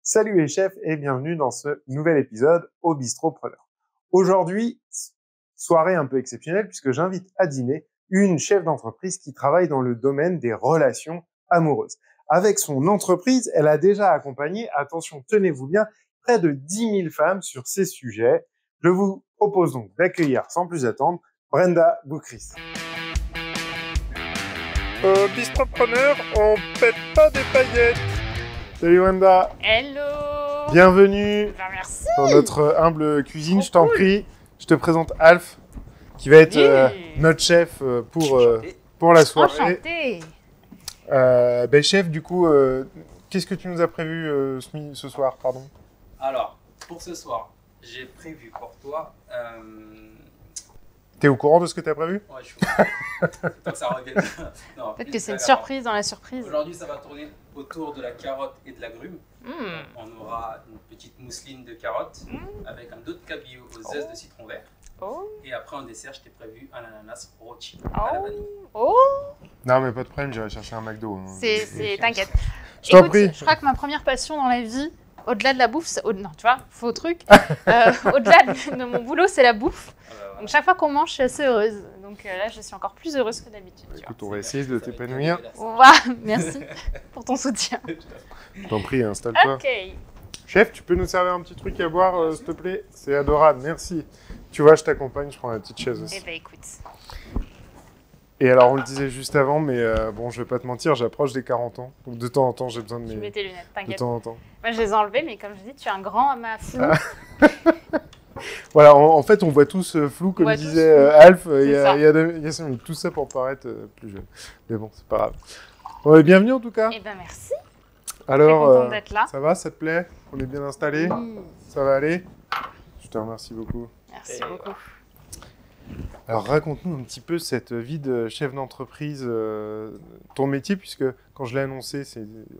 Salut les chefs et bienvenue dans ce nouvel épisode au Bistrot-Preneur. Aujourd'hui, soirée un peu exceptionnelle puisque j'invite à dîner une chef d'entreprise qui travaille dans le domaine des relations amoureuses. Avec son entreprise, elle a déjà accompagné, attention, tenez-vous bien, près de 10 000 femmes sur ces sujets. Je vous propose donc d'accueillir sans plus attendre Brenda Boukris. Au Bistrot-Preneur, on pète pas des paillettes. Salut Brenda. Hello. Bienvenue merci. Dans notre humble cuisine. Trop Je t'en cool. prie, je te présente Alf, qui va être notre chef pour la soirée. Enchantée. Chef, du coup, qu'est-ce que tu nous as prévu ce soir, pardon? Alors, pour ce soir, j'ai prévu pour toi... T'es au courant de ce que t'as prévu? Ouais, je suis au courant. Faut pas que ça revienne. Non, Peut-être plus que c'est une blague à part. surprise dans la surprise. Aujourd'hui, ça va tourner autour de la carotte et de l'agrume. Mmh. On aura une petite mousseline de carotte avec un dos de cabillaud aux zestes de citron vert. Oh. Et après, en dessert, je t'ai prévu un ananas rôti Oh. à la vanille. Oh. Non, mais pas de problème, j'irai chercher un McDo. T'inquiète. Je t'en Écoute, prie. je crois que ma première passion dans la vie, au-delà de la bouffe, non, tu vois, faux truc. Au-delà de mon boulot, c'est la bouffe. Donc chaque fois qu'on mange, je suis assez heureuse. Donc là, je suis encore plus heureuse que d'habitude. tu vois. Écoute, on va essayer de t'épanouir. Ouah, merci pour ton soutien. Je t'en prie, installe-toi. Ok. Chef, tu peux nous servir un petit truc à boire, s'il te plaît? C'est adorable, merci. Tu vois, je t'accompagne, je prends la petite chaise aussi. Eh ben écoute. Et alors, on le disait juste avant, mais bon, je vais pas te mentir, j'approche des 40 ans. Donc de temps en temps, j'ai besoin de Je mets mes... tes lunettes, De t'inquiète. temps en temps. Moi, je les ai enlevées, mais comme je dis, tu es un grand à ma flou. Voilà, en fait, on voit tous flou, comme voit disait tous flou. Alf, C'est il y ça. a 5 minutes. Tout ça pour paraître plus jeune. Mais bon, c'est pas grave. Bon, et bienvenue en tout cas. Eh ben merci. Alors, Très contente d'être là. ça va, ça te plaît? On est bien installé? Oui. Ça va aller? Je te remercie beaucoup. Merci Et beaucoup. Alors, raconte-nous un petit peu cette vie de chef d'entreprise, ton métier, puisque quand je l'ai annoncé,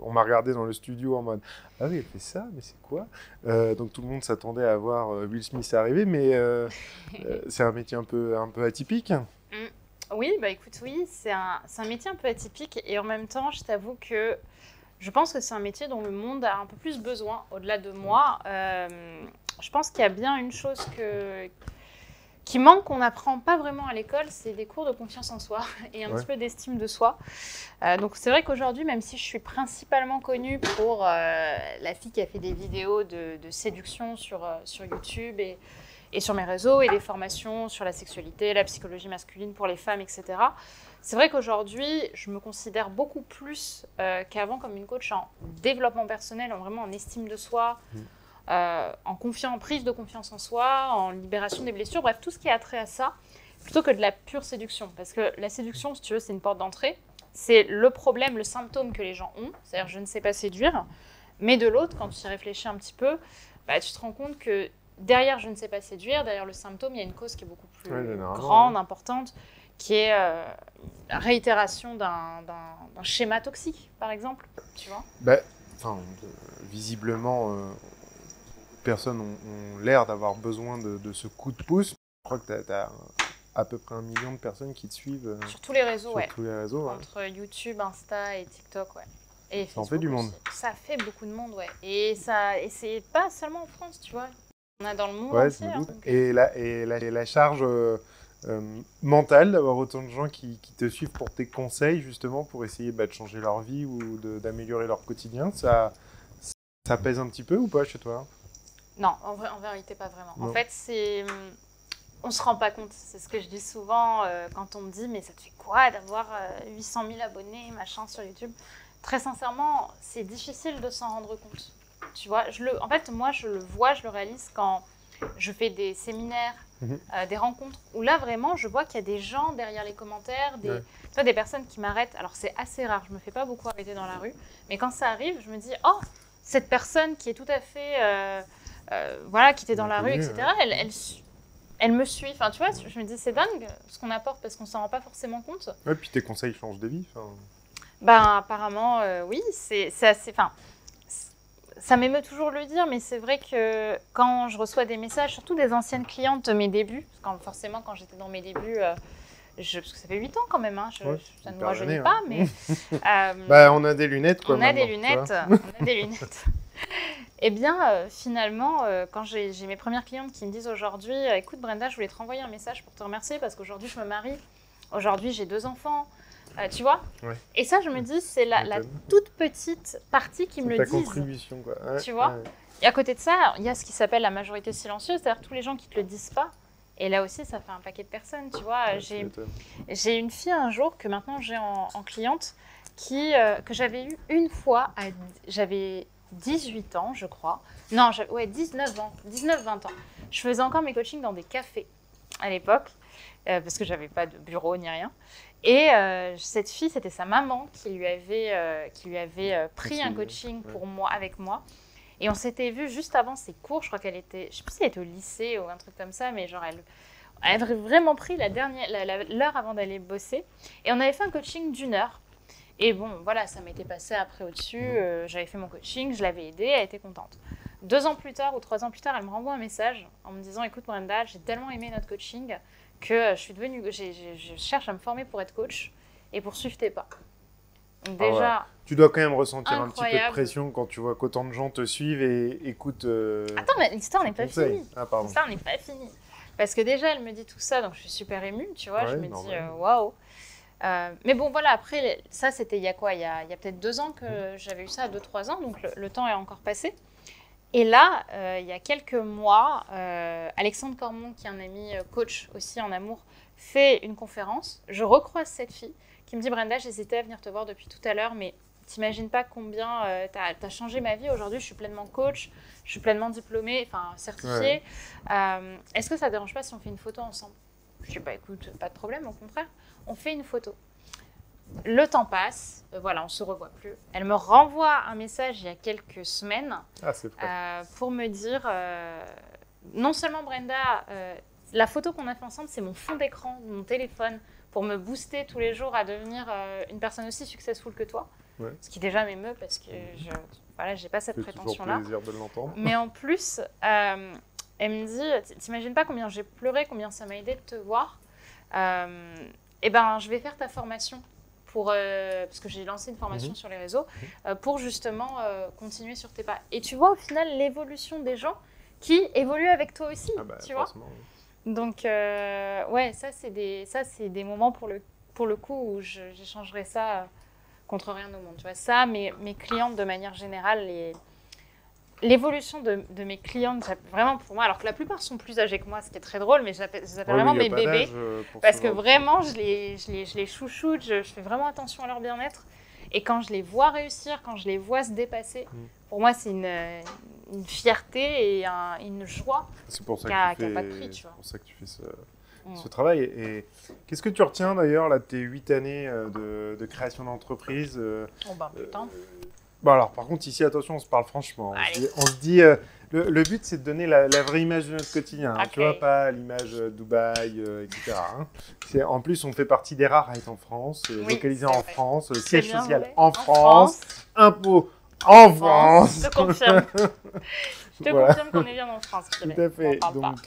on m'a regardé dans le studio en mode « Ah oui, elle fait ça, mais c'est quoi ?» Donc tout le monde s'attendait à voir Will Smith arriver, mais c'est un métier un peu atypique. Oui, bah écoute, oui, c'est un métier un peu atypique et en même temps, je t'avoue que je pense que c'est un métier dont le monde a un peu plus besoin, au-delà de moi. Je pense qu'il y a bien une chose qui manque, qu'on n'apprend pas vraiment à l'école, c'est des cours de confiance en soi et un petit peu d'estime de soi. Donc c'est vrai qu'aujourd'hui, même si je suis principalement connue pour la fille qui a fait des vidéos de séduction sur YouTube et sur mes réseaux et des formations sur la sexualité, la psychologie masculine pour les femmes, etc. C'est vrai qu'aujourd'hui, je me considère beaucoup plus qu'avant comme une coach en développement personnel, vraiment en estime de soi, en prise de confiance en soi, en libération des blessures, bref, tout ce qui a trait à ça, plutôt que de la pure séduction. Parce que la séduction, si tu veux, c'est une porte d'entrée. C'est le problème, le symptôme que les gens ont, c'est-à-dire je ne sais pas séduire. Mais de l'autre, quand tu y réfléchis un petit peu, bah, tu te rends compte que derrière je ne sais pas séduire, derrière le symptôme, il y a une cause qui est beaucoup plus grande, importante, qui est la réitération d'un schéma toxique, par exemple, tu vois. Visiblement, personnes ont l'air d'avoir besoin de ce coup de pouce. Je crois que tu as à peu près 1 million de personnes qui te suivent Sur tous les réseaux, sur tous les réseaux. Ouais. Entre YouTube, Insta et TikTok, ouais. Et Ça en fait du monde. aussi. Ça fait beaucoup de monde, ouais. Et c'est pas seulement en France, tu vois. On a dans le monde Ouais, entier. je me doute. Donc, Et la charge mentale d'avoir autant de gens qui te suivent pour tes conseils, justement, pour essayer de changer leur vie ou d'améliorer leur quotidien, ça pèse un petit peu ou pas chez toi? Non, en vérité, pas vraiment. Non. En fait, on se rend pas compte. C'est ce que je dis souvent quand on me dit « Mais ça te fait quoi d'avoir 800 000 abonnés, machin, sur YouTube ?» Très sincèrement, c'est difficile de s'en rendre compte. Tu vois, en fait, moi, je le vois, je le réalise quand je fais des séminaires, des rencontres, où là, vraiment, je vois qu'il y a des gens derrière les commentaires, tu vois, des personnes qui m'arrêtent. Alors, c'est assez rare, je me fais pas beaucoup arrêter dans la rue, mais quand ça arrive, je me dis « Oh, cette personne qui est tout à fait... qui était dans la rue, etc., elle me suit. Enfin, tu vois, je me dis, c'est dingue ce qu'on apporte parce qu'on s'en rend pas forcément compte. Ouais, puis tes conseils changent de vie. Ben, apparemment, oui, c'est assez... Enfin, ça m'émeut toujours de le dire, mais c'est vrai que quand je reçois des messages, surtout des anciennes clientes de mes débuts, parce que forcément, quand j'étais dans mes débuts, parce que ça fait 8 ans quand même, hein, ça ne me rajeunit pas, mais... on a des lunettes, quoi. On a des lunettes. Eh bien, finalement, quand j'ai mes premières clientes qui me disent aujourd'hui, écoute Brenda, je voulais te renvoyer un message pour te remercier parce qu'aujourd'hui je me marie, aujourd'hui j'ai 2 enfants, tu vois. Ouais. Et ça, je me dis, c'est la toute petite partie qui me le ta disent. contribution, quoi. Ouais, tu vois. ouais. Et à côté de ça, il y a ce qui s'appelle la majorité silencieuse, c'est-à-dire tous les gens qui te le disent pas. Et là aussi, ça fait un paquet de personnes, tu vois. Ouais, J'ai une fille un jour que maintenant j'ai en cliente que j'avais eue une fois, j'avais 18 ans, je crois. Non, 19 ans, 19-20 ans. Je faisais encore mes coachings dans des cafés à l'époque, parce que j'avais pas de bureau ni rien. Et cette fille, c'était sa maman qui lui avait pris un coaching pour moi, avec moi. Et on s'était vu juste avant ses cours. Je crois qu'elle était, je sais plus si elle était au lycée ou un truc comme ça, mais genre elle avait vraiment pris l'heure avant d'aller bosser. Et on avait fait un coaching d'1 heure. Et bon, voilà, ça m'était passé après au-dessus. J'avais fait mon coaching, je l'avais aidée, elle était contente. 2 ans plus tard ou 3 ans plus tard, elle me renvoie un message en me disant, écoute Brenda, j'ai tellement aimé notre coaching que je cherche à me former pour être coach et pour suivre tes pas. Donc déjà, ouais. Tu dois quand même ressentir un petit peu de incroyable. pression quand tu vois qu'autant de gens te suivent et écoutent. Attends, mais l'histoire n'est pas conseils. finie. Ah, pardon. L'histoire n'est pas finie. Parce que déjà, elle me dit tout ça, donc je suis super émue, tu vois. Ouais, je me normal. dis, waouh. Mais bon, voilà, après, ça, c'était il y a quoi? Il y a peut-être 2 ans que j'avais eu ça, 2-3 ans, donc le temps est encore passé. Et là, il y a quelques mois, Alexandre Cormon, qui est un ami coach aussi en amour, fait une conférence. Je recroise cette fille qui me dit, Brenda, j'hésitais à venir te voir depuis tout à l'heure, mais t'imagines pas combien t'as changé ma vie. Aujourd'hui, je suis pleinement coach, je suis pleinement diplômée, enfin certifiée. Ouais. Est-ce que ça te dérange pas si on fait une photo ensemble? Je dis, bah écoute, pas de problème, au contraire. On fait une photo. Le temps passe, voilà, on se revoit plus. Elle me renvoie un message il y a quelques semaines pour me dire, non seulement Brenda, la photo qu'on a fait ensemble, c'est mon fond d'écran de mon téléphone pour me booster tous les jours à devenir une personne aussi successful que toi. Ouais. Ce qui déjà m'émeut parce que j'ai pas cette prétention-là. C'est toujours plaisir de l'entendre. Mais en plus, elle me dit, t'imagines pas combien j'ai pleuré, combien ça m'a aidé de te voir. Eh ben, je vais faire ta formation parce que j'ai lancé une formation sur les réseaux pour justement continuer sur tes pas. Et tu vois au final l'évolution des gens qui évoluent avec toi aussi, tu vois. Oui. Donc ouais, ça c'est des moments pour le coup où j'échangerais ça contre rien au monde. Tu vois ça, mes clientes de manière générale, l'évolution de mes clientes, vraiment pour moi, alors que la plupart sont plus âgées que moi, ce qui est très drôle, mais je les appelle vraiment mes bébés, parce que vraiment, je les chouchoute, je fais vraiment attention à leur bien-être. Et quand je les vois réussir, quand je les vois se dépasser, pour moi, c'est une fierté et une joie qui n'a pas de prix. C'est pour ça que tu fais ce travail. Et qu'est-ce que tu retiens d'ailleurs là, de tes 8 années de création d'entreprise putain. Bon alors par contre ici attention on se parle franchement, on se dit le but c'est de donner la vraie image de notre quotidien, okay. Tu vois pas l'image Dubaï, etc. En plus on fait partie des rares à être en France, localisé en France, siège social en France, impôts en France. Je te confirme. Je te confirme qu'on est bien en France. Tout à fait. Donc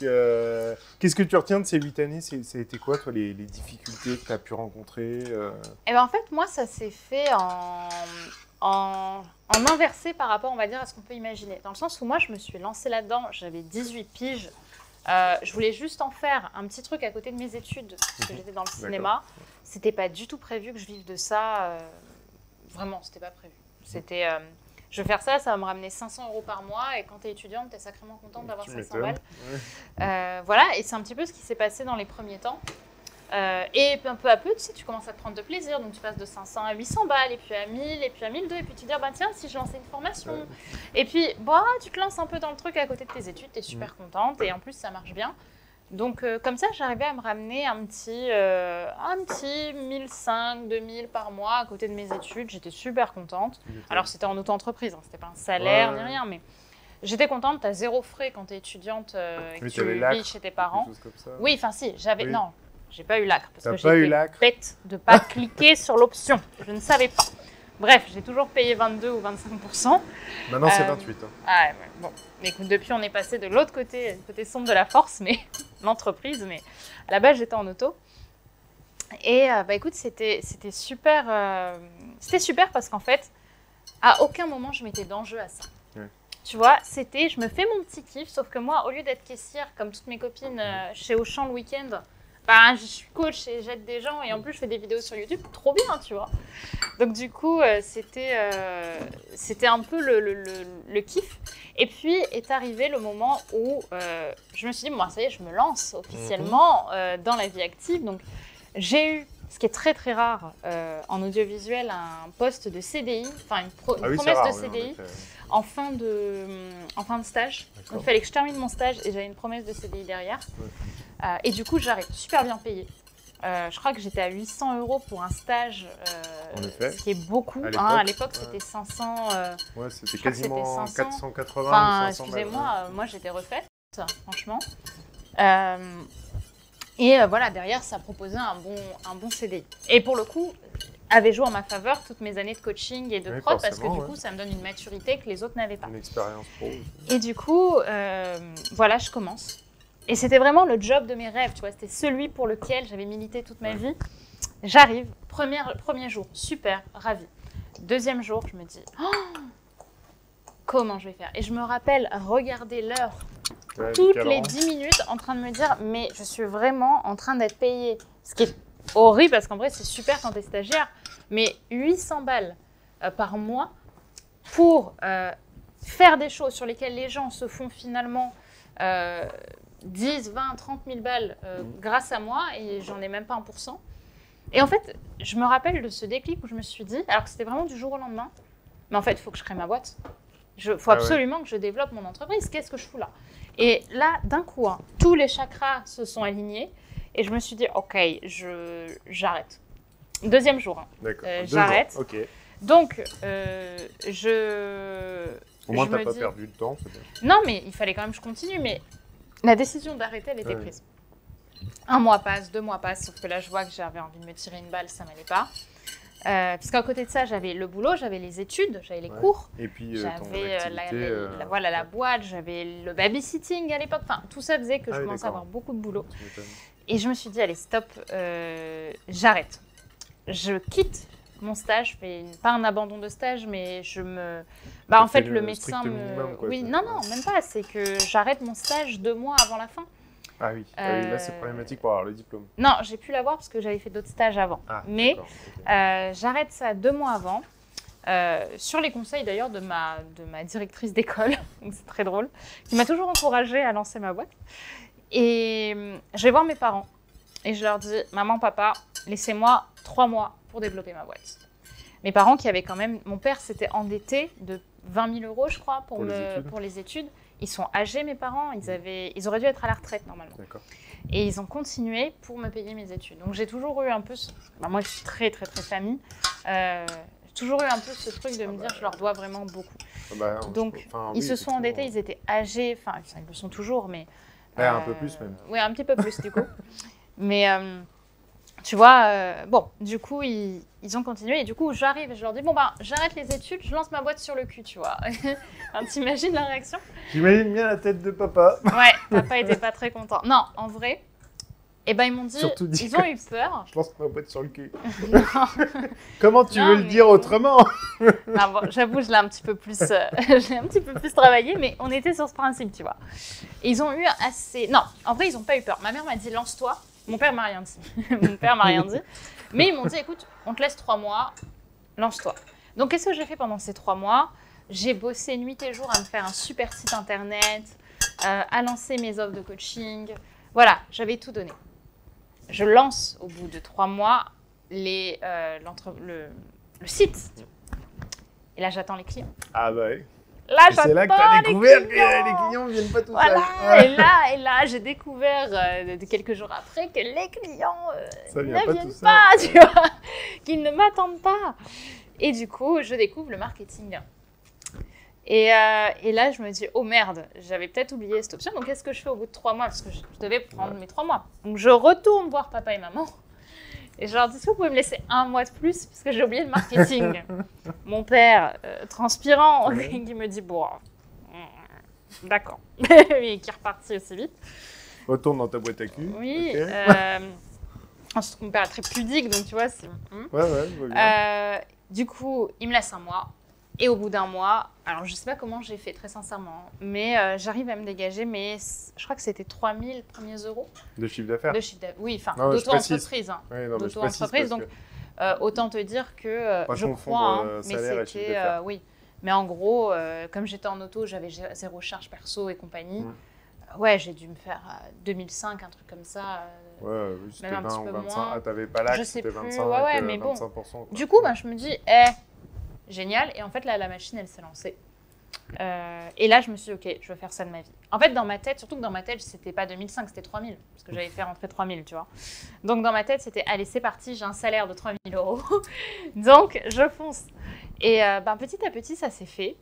qu'est-ce que tu retiens de ces 8 années? Ça a été quoi toi les difficultés que tu as pu rencontrer Eh ben en fait moi ça s'est fait en inversé par rapport, on va dire, à ce qu'on peut imaginer. Dans le sens où moi, je me suis lancée là-dedans, j'avais 18 piges. Je voulais juste en faire un petit truc à côté de mes études, parce que j'étais dans le cinéma. C'était pas du tout prévu que je vive de ça. Vraiment, c'était pas prévu. C'était, je vais faire ça, ça va me ramener 500 € par mois. Et quand tu es étudiante, tu es sacrément contente d'avoir 500 balles. Ouais. Voilà, et c'est un petit peu ce qui s'est passé dans les premiers temps. Et peu à peu, tu sais, tu commences à te prendre de plaisir, donc tu passes de 500 à 800 balles, et puis à 1000, et puis à 1002, et puis tu te dis, bah tiens, si je lançais une formation. Et puis, tu te lances un peu dans le truc à côté de tes études, tu es super contente, et en plus, ça marche bien. Donc, comme ça, j'arrivais à me ramener un petit 1500, 2000 par mois à côté de mes études. J'étais super contente. Alors, c'était en auto-entreprise, hein, c'était pas un salaire ni rien, mais j'étais contente. Tu as 0 frais quand tu es étudiante et que tu vis chez tes parents. Comme ça. Oui, enfin si, j'avais... Oui. Non. J'ai pas eu l'acre parce que j'étais bête de pas cliquer sur l'option. Je ne savais pas. Bref, j'ai toujours payé 22 ou 25%. Maintenant, c'est 28. Hein. Ah, bon. Écoute, depuis, on est passé de l'autre côté, le côté sombre de la force, mais l'entreprise. Mais à la base, j'étais en auto. Et écoute, c'était super. C'était super parce qu'en fait, à aucun moment, je mettais d'enjeu à ça. Ouais. tu vois, c'était, je me fais mon petit kiff, sauf que moi, au lieu d'être caissière, comme toutes mes copines chez Auchan le week-end, bah, je suis coach et j'aide des gens et en plus, je fais des vidéos sur YouTube, trop bien, tu vois. Donc, du coup, c'était un peu le kiff. Et puis, est arrivé le moment où je me suis dit, bon, ça y est, je me lance officiellement dans la vie active. Donc, j'ai eu, ce qui est très, très rare en audiovisuel, un poste de CDI, enfin, une promesse de CDI. En fin de stage. Donc, il fallait que je termine mon stage et j'avais une promesse de CDI derrière. Et du coup, j'arrive super bien payée. Je crois que j'étais à 800 € pour un stage, ce qui est beaucoup. À l'époque, c'était 500. Ouais, c'était quasiment 480. Enfin, excusez-moi, moi j'étais refaite, franchement. Voilà, derrière, ça proposait un bon CDI. Et pour le coup, avait joué en ma faveur toutes mes années de coaching et de prod, parce que du coup, ça me donne une maturité que les autres n'avaient pas. Une expérience pro. Et du coup, voilà, je commence. Et c'était vraiment le job de mes rêves, tu vois. C'était celui pour lequel j'avais milité toute ma vie. J'arrive, premier jour, super, ravie. Deuxième jour, je me dis, comment je vais faire? Et je me rappelle regarder l'heure toutes les 10 minutes en train de me dire, mais je suis vraiment en train d'être payée. Ce qui est horrible parce qu'en vrai, c'est super quand tu es stagiaire. Mais 800 balles par mois pour faire des choses sur lesquelles les gens se font finalement 10, 20, 30 000 balles grâce à moi et j'en ai même pas 1%. Et en fait, je me rappelle de ce déclic où je me suis dit, alors que c'était vraiment du jour au lendemain, mais en fait, il faut que je crée ma boîte. Il faut absolument que je développe mon entreprise. Qu'est-ce que je fous là? Et là, d'un coup, tous les chakras se sont alignés et je me suis dit, ok, j'arrête. Deuxième jour, j'arrête. Okay. Donc, Au moins, tu n'as pas perdu de temps. Non, mais il fallait quand même que je continue. Mais la décision d'arrêter, elle était prise. 1 mois passe, 2 mois passent, sauf que là, je vois que j'avais envie de me tirer une balle, ça ne m'allait pas. Parce qu'à côté de ça, j'avais le boulot, j'avais les études, j'avais les cours. Et puis, j'avais la boîte, j'avais le babysitting à l'époque. Enfin, tout ça faisait que je commençais à avoir beaucoup de boulot. Et je me suis dit, allez, stop, j'arrête. Je quitte mon stage, je fais pas un abandon de stage, mais je me... en fait, le médecin me... Oui, non, même pas. C'est que j'arrête mon stage 2 mois avant la fin. Ah oui, là c'est problématique pour avoir le diplôme. Non, j'ai pu l'avoir parce que j'avais fait d'autres stages avant. Mais j'arrête ça 2 mois avant, sur les conseils d'ailleurs de ma directrice d'école, donc c'est très drôle, qui m'a toujours encouragée à lancer ma boîte. Et je vais voir mes parents et je leur dis, maman, papa, laissez-moi 3 mois pour développer ma boîte. Mes parents qui avaient quand même, mon père s'était endetté de 20 000 € je crois pour les études. Ils sont âgés, mes parents, ils auraient dû être à la retraite normalement. Et ils ont continué pour me payer mes études. Donc j'ai toujours eu un peu, moi je suis très très très famille, j'ai toujours eu un peu ce truc de me dire je leur dois vraiment beaucoup. Donc ils se sont endettés, ils étaient âgés, enfin ils le sont toujours, mais... un peu plus même. Oui, un petit peu plus du coup. Mais tu vois, du coup ils ont continué et du coup j'arrive et je leur dis j'arrête les études, je lance ma boîte sur le cul, tu vois. T'imagines la réaction? J'imagine bien la tête de papa. Ouais, papa était pas très content. Non, en vrai, ils m'ont dit, ils ont eu peur. Je lance ma boîte sur le cul. Comment tu veux le dire autrement? J'avoue, je l'ai un petit peu plus travaillé, mais on était sur ce principe, tu vois. Et ils ont eu assez... Non, en vrai, ils n'ont pas eu peur. Ma mère m'a dit, lance-toi. Mon père m'a rien dit. Mais ils m'ont dit, écoute, on te laisse 3 mois, lance-toi. Donc, qu'est-ce que j'ai fait pendant ces 3 mois? J'ai bossé nuit et jour à me faire un super site internet, à lancer mes offres de coaching. Voilà, j'avais tout donné. Je lance au bout de 3 mois le site. Et là, j'attends les clients. Ah bah oui. Là, c'est là que tu as découvert que les clients ne viennent pas tout seuls. Et là, j'ai découvert quelques jours après que les clients ne viennent pas, tu vois, qu'ils ne m'attendent pas. Et du coup, je découvre le marketing. Et là, je me dis, oh merde, j'avais peut-être oublié cette option. Donc, qu'est-ce que je fais au bout de 3 mois? Parce que je devais prendre mes 3 mois. Donc, je retourne voir papa et maman. Et je leur dis, est-ce que vous pouvez me laisser 1 mois de plus? Parce que j'ai oublié le marketing. Mon père, transpirant, qui me dit, bon, d'accord. Et qui est reparti aussi vite. Retourne dans ta boîte à cul. Oui. Ensuite, mon père est très pudique, donc tu vois, c'est... Ouais, du coup, il me laisse 1 mois. Et au bout d'un mois, alors je ne sais pas comment j'ai fait, très sincèrement, mais j'arrive à me dégager, mais je crois que c'était 3 000 premiers euros De chiffre d'affaires. de chiffre d'affaires. Oui, enfin, Non, mais je précise. d'auto-entreprise. Hein. Ouais, non, mais je D'auto-entreprise, précise donc autant te dire que pas je confondre, crois, hein, mais salaire et chiffre c'était... d'affaires. oui, mais en gros, comme j'étais en auto, j'avais zéro charge perso et compagnie. Ouais, j'ai dû me faire 2005, un truc comme ça. Ouais, oui, c'était même un 20 petit ou peu 25. moins. Ah, t'avais pas l'axe, Je sais c'était plus. 25, Ouais, mais bon. 25%. Quoi. Du coup, je me dis, génial. Et en fait, là, la machine, elle s'est lancée. Et là, je me suis dit, ok, je veux faire ça de ma vie. En fait, dans ma tête, surtout que dans ma tête, c'était pas 2005, c'était 3000. Parce que j'avais fait rentrer 3000, tu vois. Donc, dans ma tête, c'était, allez, c'est parti, j'ai un salaire de 3000 euros. Donc, je fonce. Et petit à petit, ça s'est fait.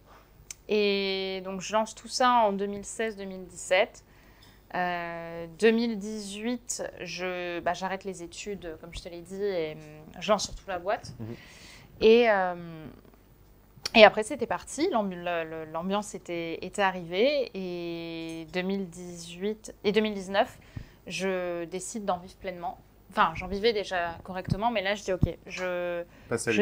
Et donc, je lance tout ça en 2016-2017. 2018, j'arrête les études, comme je te l'ai dit, et je lance surtout la boîte. Et après, c'était parti. L'ambiance était arrivée. Et 2018 et 2019, je décide d'en vivre pleinement. Enfin, j'en vivais déjà correctement, mais là, je dis, OK, je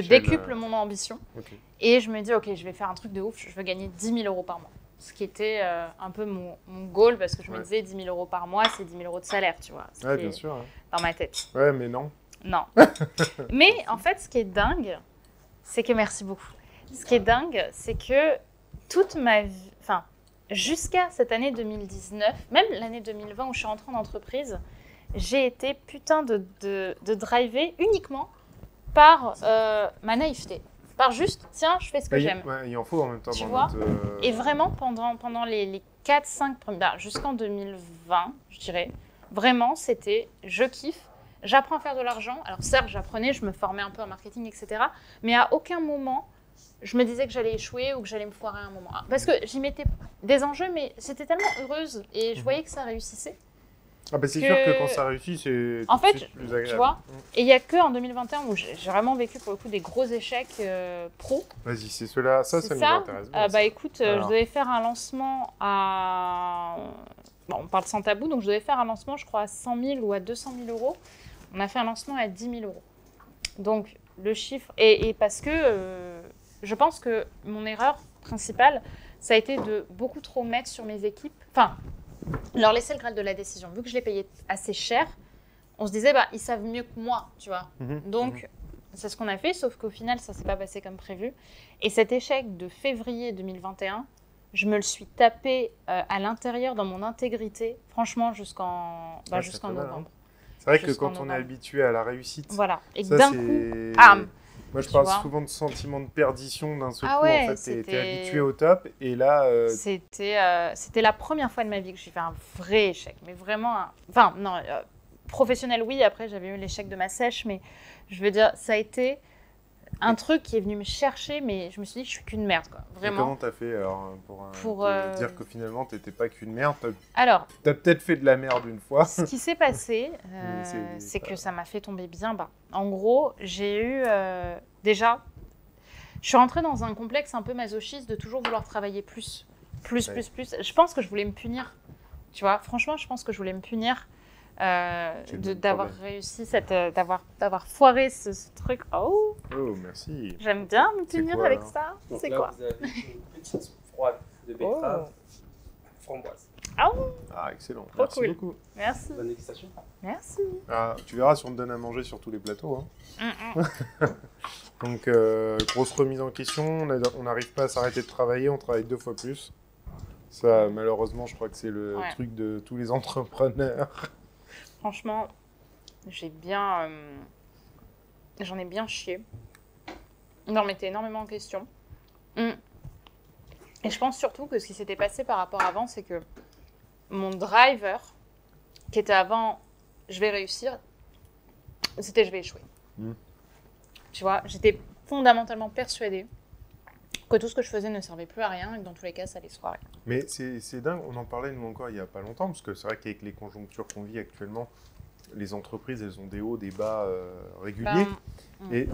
décuple mon ambition. Okay. Et je me dis, OK, je vais faire un truc de ouf. Je veux gagner 10 000 euros par mois. Ce qui était un peu mon goal, parce que je me disais, 10 000 euros par mois, c'est 10 000 euros de salaire, tu vois. Ouais, bien sûr. Ouais. Dans ma tête. Ouais, mais non. Non. Mais en fait, ce qui est dingue, c'est que... Merci beaucoup. Ce qui est dingue, c'est que toute ma vie... Enfin, jusqu'à cette année 2019, même l'année 2020 où je suis rentrée en entreprise, j'ai été putain de driver uniquement par ma naïveté. Par juste, tiens, je fais ce que j'aime. Ouais, il en faut en même temps. Tu vois Et vraiment, pendant les 4-5 premiers... jusqu'en 2020, je dirais, vraiment, c'était je kiffe, j'apprends à faire de l'argent. Alors certes, j'apprenais, je me formais un peu en marketing, etc. Mais à aucun moment, je me disais que j'allais échouer ou que j'allais me foirer à un moment. Parce que j'y mettais des enjeux, mais j'étais tellement heureuse et je voyais que ça réussissait. Ah bah c'est sûr que quand ça réussit, c'est en fait, plus agréable. Tu vois, et il n'y a qu'en 2021 où j'ai vraiment vécu pour le coup des gros échecs pro. Vas-y, c'est cela, ça nous intéresse. Écoute, je devais faire un lancement à... Bon, on parle sans tabou, donc je devais faire un lancement, je crois, à 100 000 ou à 200 000 euros. On a fait un lancement à 10 000 euros. Donc, le chiffre... Et parce que je pense que mon erreur principale, ça a été de beaucoup trop mettre sur mes équipes... Enfin, leur laisser le Graal de la décision. Vu que je l'ai payé assez cher, on se disait, ils savent mieux que moi, tu vois. Donc, c'est ce qu'on a fait, sauf qu'au final, ça ne s'est pas passé comme prévu. Et cet échec de février 2021, je me le suis tapé à l'intérieur, dans mon intégrité, franchement, jusqu'en novembre. C'est vrai que quand on est habitué à la réussite, voilà. Et ça, d'un coup, moi, je parle souvent de sentiment de perdition d'un seul coup. Ouais, en fait, t'es habitué au top. Et là... C'était la première fois de ma vie que j'ai fait un vrai échec. Mais vraiment... professionnel, oui. Après, j'avais eu l'échec de ma sèche. Mais je veux dire, ça a été un truc qui est venu me chercher. Mais je me suis dit que je suis qu'une merde, quoi. Vraiment. Et comment t'as fait alors, pour dire que finalement, t'étais pas qu'une merde? Alors... T'as peut-être fait de la merde une fois. Ce qui s'est passé, c'est que ça m'a fait tomber bien bas. En gros, j'ai eu... déjà, je suis rentrée dans un complexe un peu masochiste de toujours vouloir travailler plus. Je pense que je voulais me punir. Tu vois, franchement, je pense que je voulais me punir d'avoir réussi d'avoir foiré ce truc. Oh, merci. J'aime bien me punir avec ça. Donc c'est là, quoi? Vous avez une petite froide de betterave framboise. Excellent. Trop Merci cool. beaucoup. Merci. Bonne dégustation. Merci. Tu verras si on te donne à manger sur tous les plateaux. Donc, grosse remise en question. On n'arrive pas à s'arrêter de travailler. On travaille 2 fois plus. Ça, malheureusement, je crois que c'est le truc de tous les entrepreneurs. Franchement, j'en ai bien chié. On en remettait énormément en question. Et je pense surtout que ce qui s'était passé par rapport à avant, c'est que mon driver, qui était avant « je vais réussir », c'était « je vais échouer ». Tu vois, j'étais fondamentalement persuadée que tout ce que je faisais ne servait plus à rien et que dans tous les cas, ça allait se foirer. Mais c'est dingue, on en parlait nous encore il n'y a pas longtemps, parce que c'est vrai qu'avec les conjonctures qu'on vit actuellement, les entreprises, elles ont des hauts, des bas réguliers. Et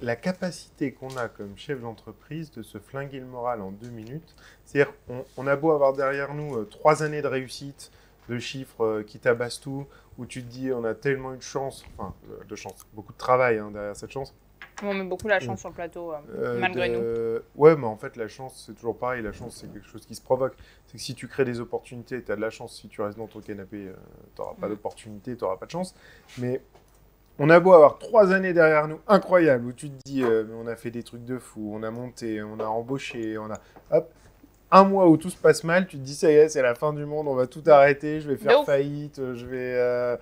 la capacité qu'on a comme chef d'entreprise de se flinguer le moral en 2 minutes, c'est-à-dire on a beau avoir derrière nous 3 années de réussite, de chiffres qui tabassent tout, où tu te dis on a tellement eu de chance, beaucoup de travail derrière cette chance, On met beaucoup la chance sur le plateau, malgré nous. Ouais, mais en fait, la chance, c'est toujours pareil. La chance, c'est quelque chose qui se provoque. C'est que si tu crées des opportunités, tu as de la chance. Si tu restes dans ton canapé, tu n'auras pas d'opportunité, tu n'auras pas de chance. Mais on a beau avoir 3 années derrière nous, incroyables, où tu te dis, mais on a fait des trucs de fou, on a monté, on a embauché, on a... Hop, un mois où tout se passe mal, tu te dis, ça y est, c'est la fin du monde, on va tout arrêter, je vais faire faillite, je vais...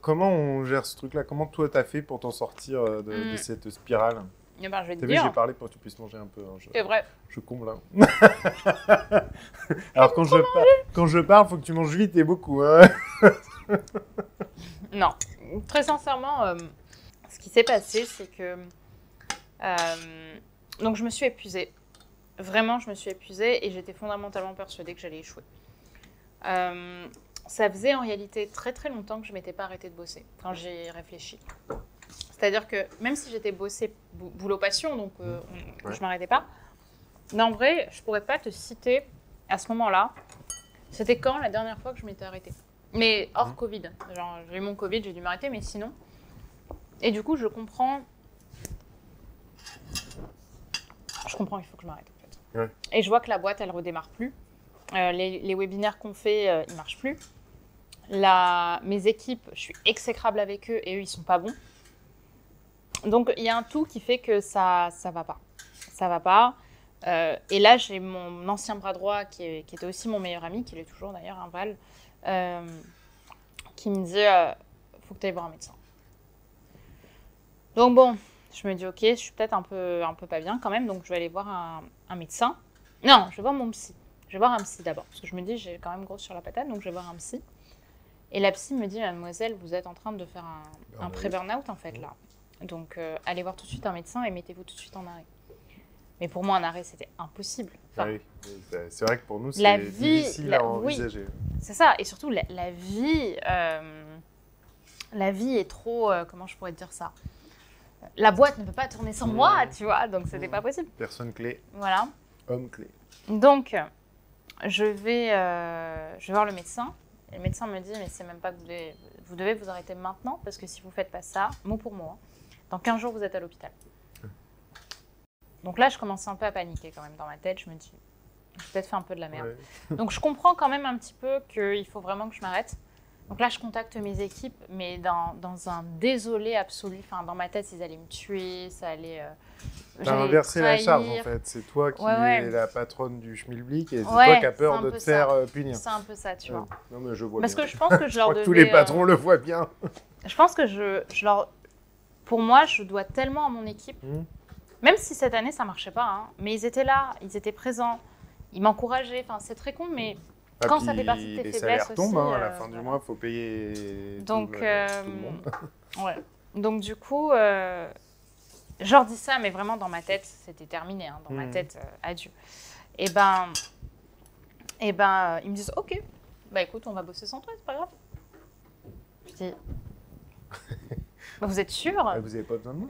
comment on gère ce truc-là? Comment toi, t'as fait pour t'en sortir de cette spirale? Eh ben, je vais te T'as vu, dire. j'ai parlé pour que tu puisses manger un peu. Hein, C'est vrai. Je comble. Hein. Alors, quand je parle, faut que tu manges vite et beaucoup. Hein. Non. Très sincèrement, ce qui s'est passé, c'est que... donc, je me suis épuisée. Vraiment, je me suis épuisée et j'étais fondamentalement persuadée que j'allais échouer. Ça faisait en réalité très très longtemps que je ne m'étais pas arrêtée de bosser, quand j'ai réfléchi. C'est-à-dire que même si j'étais bossée boulot passion, donc je ne m'arrêtais pas, mais en vrai, je ne pourrais pas te citer à ce moment-là, c'était quand la dernière fois que je m'étais arrêtée. Mais hors Covid. Genre, j'ai eu mon Covid, j'ai dû m'arrêter, mais sinon. Et du coup, je comprends qu'il faut que je m'arrête. En fait. Ouais. Et je vois que la boîte, elle ne redémarre plus. Les webinaires qu'on fait, ils ne marchent plus. Mes équipes, je suis exécrable avec eux et eux, ils ne sont pas bons. Donc, il y a un tout qui fait que ça ne va pas. Ça ne va pas. Et là, j'ai mon ancien bras droit qui était aussi mon meilleur ami, qui l'est toujours d'ailleurs, un Val, qui me dit faut que tu ailles voir un médecin. Donc bon, je me dis ok, je suis peut-être un peu pas bien quand même, donc je vais aller voir un médecin. Non, je vais voir mon psy. Je vais voir un psy d'abord, parce que je me dis j'ai quand même gros sur la patate, donc je vais voir un psy. Et la psy me dit mademoiselle, vous êtes en train de faire un pré-burnout en fait là. Donc allez voir tout de suite un médecin et mettez-vous tout de suite en arrêt. Mais pour moi, un arrêt, c'était impossible. Enfin, oui, c'est vrai que pour nous, c'est difficile à envisager. Oui, c'est ça. Et surtout, la vie est trop... comment je pourrais te dire ça? La boîte ne peut pas tourner sans moi, tu vois. Donc, c'était pas possible. Personne clé. Voilà. Homme clé. Donc, je vais voir le médecin. Et le médecin me dit, mais c'est même pas que vous devez vous arrêter maintenant. Parce que si vous faites pas ça, mot pour mot, dans 15 jours, vous êtes à l'hôpital. Donc là, je commence un peu à paniquer quand même dans ma tête. Je me dis, j'ai peut-être fait un peu de la merde. Ouais. Donc je comprends quand même un petit peu qu'il faut vraiment que je m'arrête. Donc là, je contacte mes équipes, mais dans un désolé absolu. Enfin, dans ma tête, ils allaient me tuer, ça allait... T'as inversé la charge, en fait. C'est toi qui es la patronne du schmilblick et c'est toi qui as peur de te faire punir. C'est un peu ça, tu vois. Non, mais je vois Parce bien. que je pense que je leur devais... tous les patrons le voient bien. Je pense que je leur... Pour moi, je dois tellement à mon équipe... Même si cette année, ça ne marchait pas, hein, mais ils étaient là, ils étaient présents, ils m'encourageaient. Enfin, c'est très con, mais quand ça fait partie de tes faiblesses aussi... tombent, à la fin du mois, il faut payer donc, tout le monde. Ouais. Donc, du coup, je leur dis ça, mais vraiment dans ma tête, c'était terminé. Hein, dans ma tête, adieu. Et ben, ils me disent, ok, bah écoute, on va bosser sans toi, c'est pas grave. Je dis, bah, vous êtes sûre? Vous n'avez pas besoin de moi?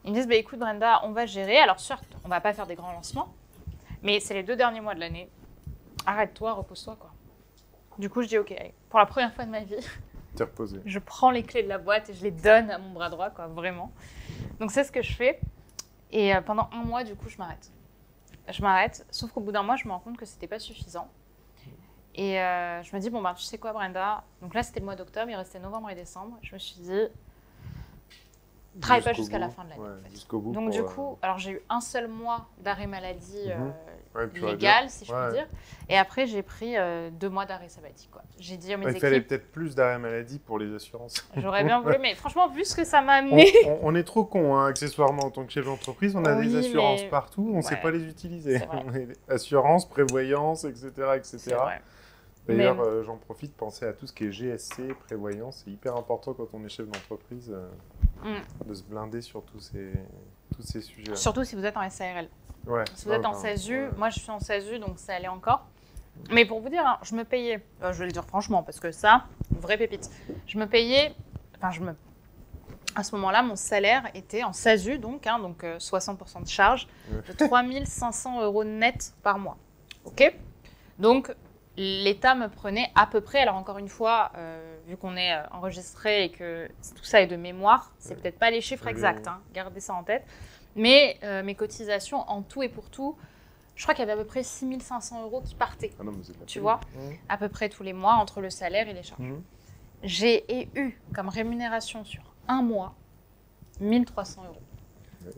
Ils me disent, bah, écoute Brenda, on va gérer. Alors certes, on va pas faire des grands lancements, mais c'est les 2 derniers mois de l'année. Arrête-toi, repose-toi, quoi. Du coup, je dis, ok, allez, pour la première fois de ma vie, t'es reposé. Je prends les clés de la boîte et je les donne à mon bras droit, quoi, vraiment. Donc c'est ce que je fais. Et pendant 1 mois, du coup, je m'arrête. Je m'arrête, sauf qu'au bout d'1 mois, je me rends compte que c'était pas suffisant. Et je me dis, bon, ben, tu sais quoi, Brenda? Donc là, c'était le mois d'octobre, il restait novembre et décembre. Je me suis dit... Travaille pas jusqu'à la fin de l'année. Ouais, en fait. Jusqu'au bout. Donc du coup, alors j'ai eu 1 seul mois d'arrêt maladie légal, si je puis dire. Et après, j'ai pris 2 mois d'arrêt sabbatique. Quoi. J'ai dit à mes équipes... Il fallait peut-être plus d'arrêt maladie pour les assurances. J'aurais bien voulu, mais franchement, vu ce que ça m'a amené... On est trop cons, hein, accessoirement, en tant que chef d'entreprise. On a des assurances partout, on ne sait pas les utiliser. Assurance, prévoyance, etc. etc. D'ailleurs, j'en profite, penser à tout ce qui est GSC, prévoyance. C'est hyper important quand on est chef d'entreprise de se blinder sur tous ces sujets. Surtout si vous êtes en SARL. Ouais. Si vous êtes en SASU, moi je suis en SASU, donc ça allait encore. Mais pour vous dire, hein, je me payais, je vais le dire franchement, parce que ça, vraie pépite, je me payais, à ce moment-là, mon salaire était en SASU, donc 60% de charge, de 3 500 € net par mois. Ok ? Donc, l'État me prenait à peu près, alors encore une fois, vu qu'on est enregistré et que tout ça est de mémoire, c'est peut-être pas les chiffres exacts, hein, gardez ça en tête, mais mes cotisations en tout et pour tout, je crois qu'il y avait à peu près 6 500 € qui partaient, tu vois, à peu près tous les mois entre le salaire et les charges. J'ai eu comme rémunération sur un mois 1 300 €.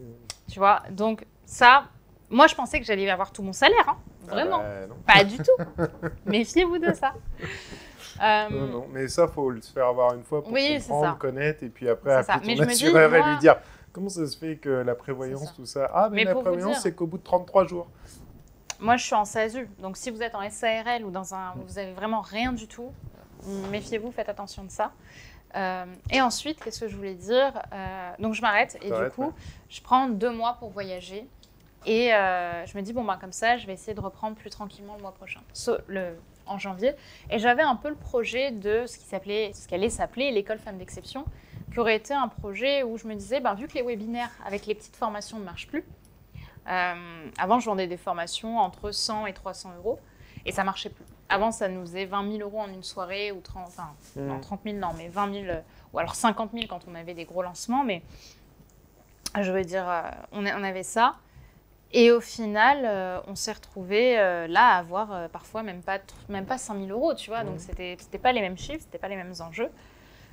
Tu vois, donc ça, moi je pensais que j'allais avoir tout mon salaire, hein. Vraiment, pas du tout. Méfiez-vous de ça. Non, mais ça, faut le faire avoir une fois pour comprendre, connaître, et puis après, appeler ton assureur et lui dire comment ça se fait que la prévoyance, tout ça. Ah, mais la prévoyance, c'est qu'au bout de 33 jours. Moi, je suis en SASU, donc si vous êtes en SARL ou vous avez vraiment rien du tout, méfiez-vous, faites attention de ça. Et ensuite, qu'est-ce que je voulais dire donc je m'arrête et du coup, je prends 2 mois pour voyager. Et je me dis, bon, comme ça, je vais essayer de reprendre plus tranquillement le mois prochain, en janvier. Et j'avais un peu le projet de ce qui allait s'appeler l'école Femmes d'Exception, qui aurait été un projet où je me disais, vu que les webinaires avec les petites formations ne marchent plus, avant, je vendais des formations entre 100 et 300 €, et ça ne marchait plus. Avant, ça nous faisait 20 000 € en une soirée, ou 30 000, non, mais 20 000, ou alors 50 000 quand on avait des gros lancements, mais je veux dire, on avait ça. Et au final, on s'est retrouvés là à avoir parfois même pas 5 000 €, tu vois. Donc, c'était pas les mêmes chiffres, c'était pas les mêmes enjeux.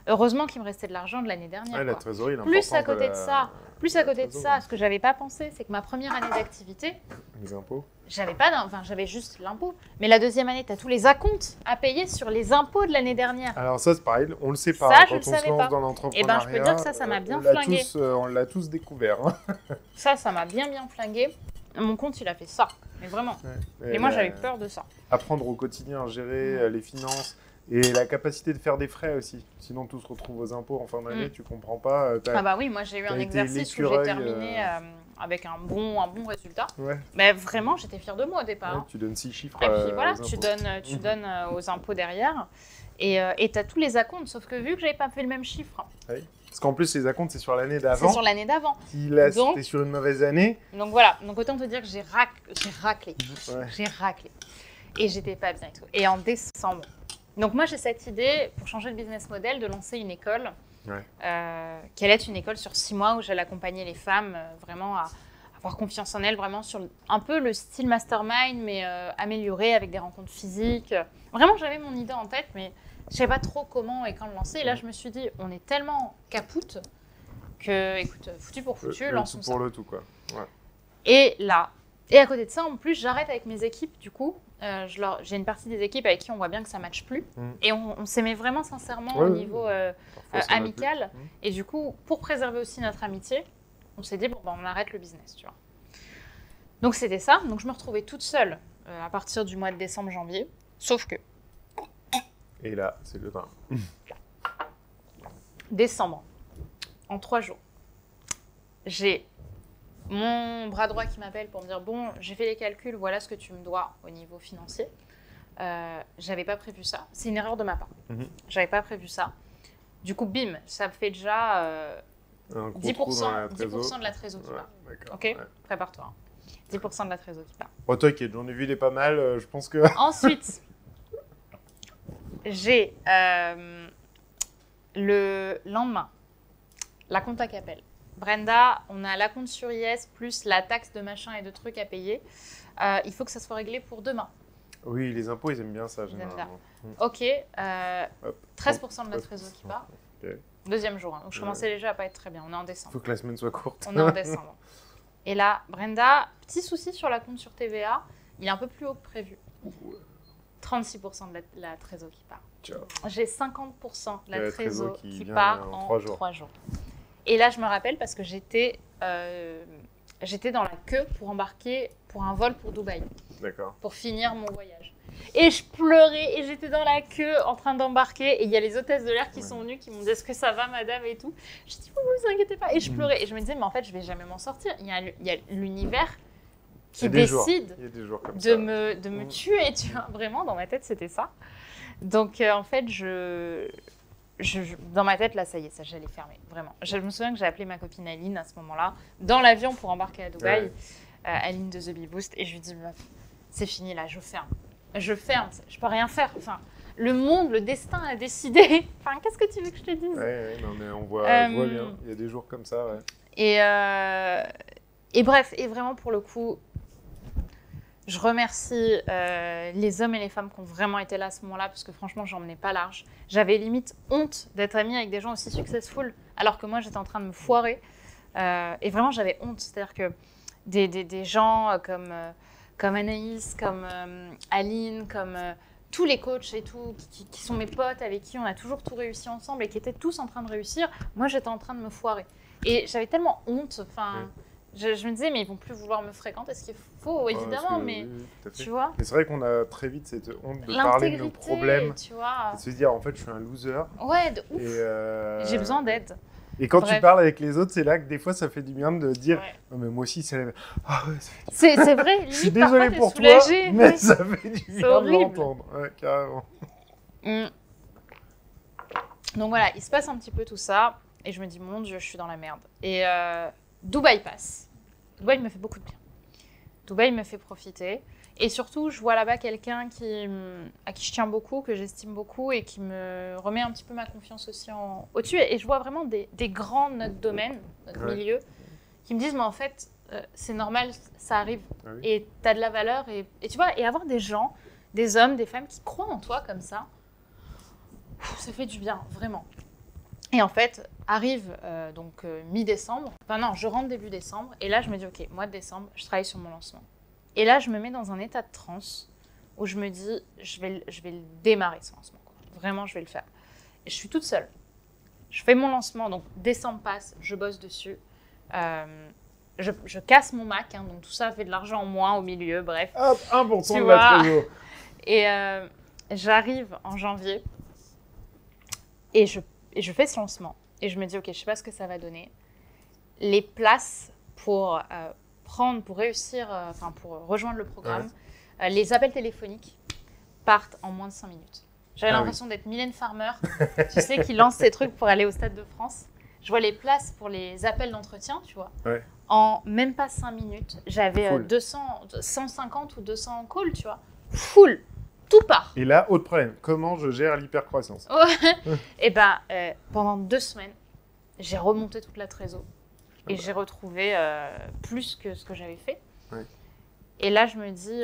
Heureusement qu'il me restait de l'argent de l'année dernière. La trésorerie, plus à côté de ça, ce que j'avais pas pensé, c'est que ma première année d'activité, les impôts, j'avais juste l'impôt. Mais la deuxième année, tu as tous les acomptes à payer sur les impôts de l'année dernière. Alors ça, c'est pareil, on le sait pas. Ça, quand je on le se lance pas. dans l'entrepreneuriat, Et je peux dire que ça m'a bien flingué. On l'a tous découvert. Hein. Ça m'a bien flingué. Mon compte, il a fait ça, mais vraiment. Et moi, j'avais peur de ça. Apprendre au quotidien à gérer les finances et la capacité de faire des frais aussi. Sinon, tout se retrouve aux impôts en fin d'année, tu comprends pas. Oui, moi, j'ai eu un exercice où j'ai terminé avec un bon résultat. Mais vraiment, j'étais fière de moi au départ. Tu donnes 6 chiffres. Et puis voilà, tu donnes aux impôts derrière. Et tu as tous les acomptes, sauf que vu que j'avais pas fait le même chiffre. Parce qu'en plus, les acomptes, c'est sur l'année d'avant. C'est sur l'année d'avant. Si là, c'était sur une mauvaise année. Donc voilà, donc autant te dire que j'ai raclé. J'ai raclé. Et j'étais pas bien et tout. Et en décembre. Donc moi, j'ai cette idée, pour changer le business model, de lancer une école. Qui allait être une école sur 6 mois où j'allais accompagner les femmes vraiment à avoir confiance en elles, vraiment sur un peu le style mastermind, mais amélioré avec des rencontres physiques. Vraiment, j'avais mon idée en tête, mais je ne savais pas trop comment et quand le lancer. Et là, je me suis dit, on est tellement capoute que, écoute, foutu pour foutu, lançons ça. Pour le tout, quoi. Et là, et à côté de ça, en plus, j'arrête avec mes équipes, du coup. J'ai une partie des équipes avec qui on voit bien que ça ne matche plus. Et on s'aimait vraiment sincèrement au niveau amical. Et du coup, pour préserver aussi notre amitié, on s'est dit, on arrête le business, tu vois. Donc, c'était ça. Donc, je me retrouvais toute seule à partir du mois de décembre-janvier. Sauf que... Et là, c'est le drame. Décembre, en 3 jours, j'ai mon bras droit qui m'appelle pour me dire, bon, j'ai fait les calculs, voilà ce que tu me dois au niveau financier. J'avais pas prévu ça. C'est une erreur de ma part. J'avais pas prévu ça. Du coup, bim, ça fait déjà 10% de la trésor qui part. Ok, prépare-toi. 10% de la trésor qui part. Oh, t'inquiète, j'en ai vu des pas mal, je pense que... Ensuite, j'ai le lendemain, la compta qui appelle. Brenda, on a la compte sur IS plus la taxe de machin et de trucs à payer. Il faut que ça soit réglé pour demain. Oui, les impôts, ils aiment bien ça, généralement. Ok, 13% de la trésor qui part. Deuxième jour, hein. Donc je commençais déjà à pas être très bien. On est en décembre. Il faut que la semaine soit courte. On est en décembre. Et là, Brenda, petit souci sur la compte sur TVA, il est un peu plus haut que prévu. 36% de la trésor qui part. J'ai 50% de la trésor qui part en 3 jours. Et là, je me rappelle parce que j'étais dans la queue pour embarquer pour un vol pour Dubaï. D'accord. Pour finir mon voyage. Et je pleurais et j'étais dans la queue en train d'embarquer. Et il y a les hôtesses de l'air qui sont venues, qui m'ont dit « Est-ce que ça va, madame ?» et tout. Je dis « Vous inquiétez pas ». Et je pleurais. Et je me disais « Mais en fait, je vais jamais m'en sortir. Il y a l'univers qui décide de me tuer. » Tu vois, vraiment, dans ma tête, c'était ça. Donc, en fait, dans ma tête, là, ça y est, ça, j'allais fermer, vraiment. Je me souviens que j'ai appelé ma copine Aline à ce moment-là, dans l'avion pour embarquer à Dubaï, Aline de The Bee Boost, et je lui dis, c'est fini, là, je ferme. je ferme, je peux rien faire. Enfin, le monde, le destin a décidé. Enfin, qu'est-ce que tu veux que je te dise? Ouais, non, mais je vois bien. Il y a des jours comme ça, ouais. Et bref, et vraiment pour le coup, je remercie les hommes et les femmes qui ont vraiment été là à ce moment-là, parce que franchement, j'en menais pas large. J'avais limite honte d'être amie avec des gens aussi successful, alors que moi, j'étais en train de me foirer. Et vraiment, j'avais honte. C'est-à-dire que des gens comme Anaïs, comme Aline, comme tous les coachs et tout, qui sont mes potes, avec qui on a toujours tout réussi ensemble et qui étaient tous en train de réussir, moi, j'étais en train de me foirer. Et j'avais tellement honte. Enfin, je me disais, mais ils vont plus vouloir me fréquenter, ce qu'il faut, évidemment, mais tu vois. Mais c'est vrai qu'on a très vite cette honte de parler de nos problèmes, tu vois. de se dire, en fait, je suis un loser. Ouais, de ouf. J'ai besoin d'aide. Et quand tu parles avec les autres, c'est là que des fois, ça fait du bien de dire, non, mais moi aussi, c'est vrai. Je suis désolé pour toi, mais ça fait du bien de l'entendre. Ouais, carrément. Donc voilà, il se passe un petit peu tout ça. Et je me dis, mon Dieu, je suis dans la merde. Et Dubaï passe. Dubaï me fait beaucoup de bien. Dubaï me fait profiter. Et surtout, je vois là-bas quelqu'un à qui je tiens beaucoup, que j'estime beaucoup et qui me remet un petit peu ma confiance aussi au-dessus. Et je vois vraiment des grands de notre domaine, notre milieu, qui me disent, mais en fait, c'est normal, ça arrive. Ah oui. Et tu as de la valeur. Et tu vois, et avoir des gens, des hommes, des femmes qui croient en toi comme ça, ça fait du bien, vraiment. Et en fait, arrive mi-décembre. Enfin non, je rentre début décembre. Et là, je me dis, OK, mois de décembre, je travaille sur mon lancement. Et là, je me mets dans un état de transe où je me dis, je vais le démarrer, ce lancement. Quoi. Vraiment, je vais le faire. Et je suis toute seule. Je fais mon lancement. Donc, décembre passe, je bosse dessus. Je casse mon Mac. Donc, tout ça fait de l'argent en moins au milieu. Bref. Hop, 1% de la trésor. Et j'arrive en janvier. Et je fais ce lancement. Et je me dis, OK, je ne sais pas ce que ça va donner. Les places pour réussir, pour rejoindre le programme, les appels téléphoniques partent en moins de 5 minutes. J'avais l'impression d'être Mylène Farmer, tu sais, qui lance ses trucs pour aller au Stade de France. Je vois les places pour les appels d'entretien, tu vois. Ouais. En même pas 5 minutes, j'avais 150 ou 200 calls, tu vois. Full. Tout part. Et là, autre problème, comment je gère l'hypercroissance? Et pendant 2 semaines, j'ai remonté toute la trésor et j'ai retrouvé plus que ce que j'avais fait. Ouais. Et là, je me dis,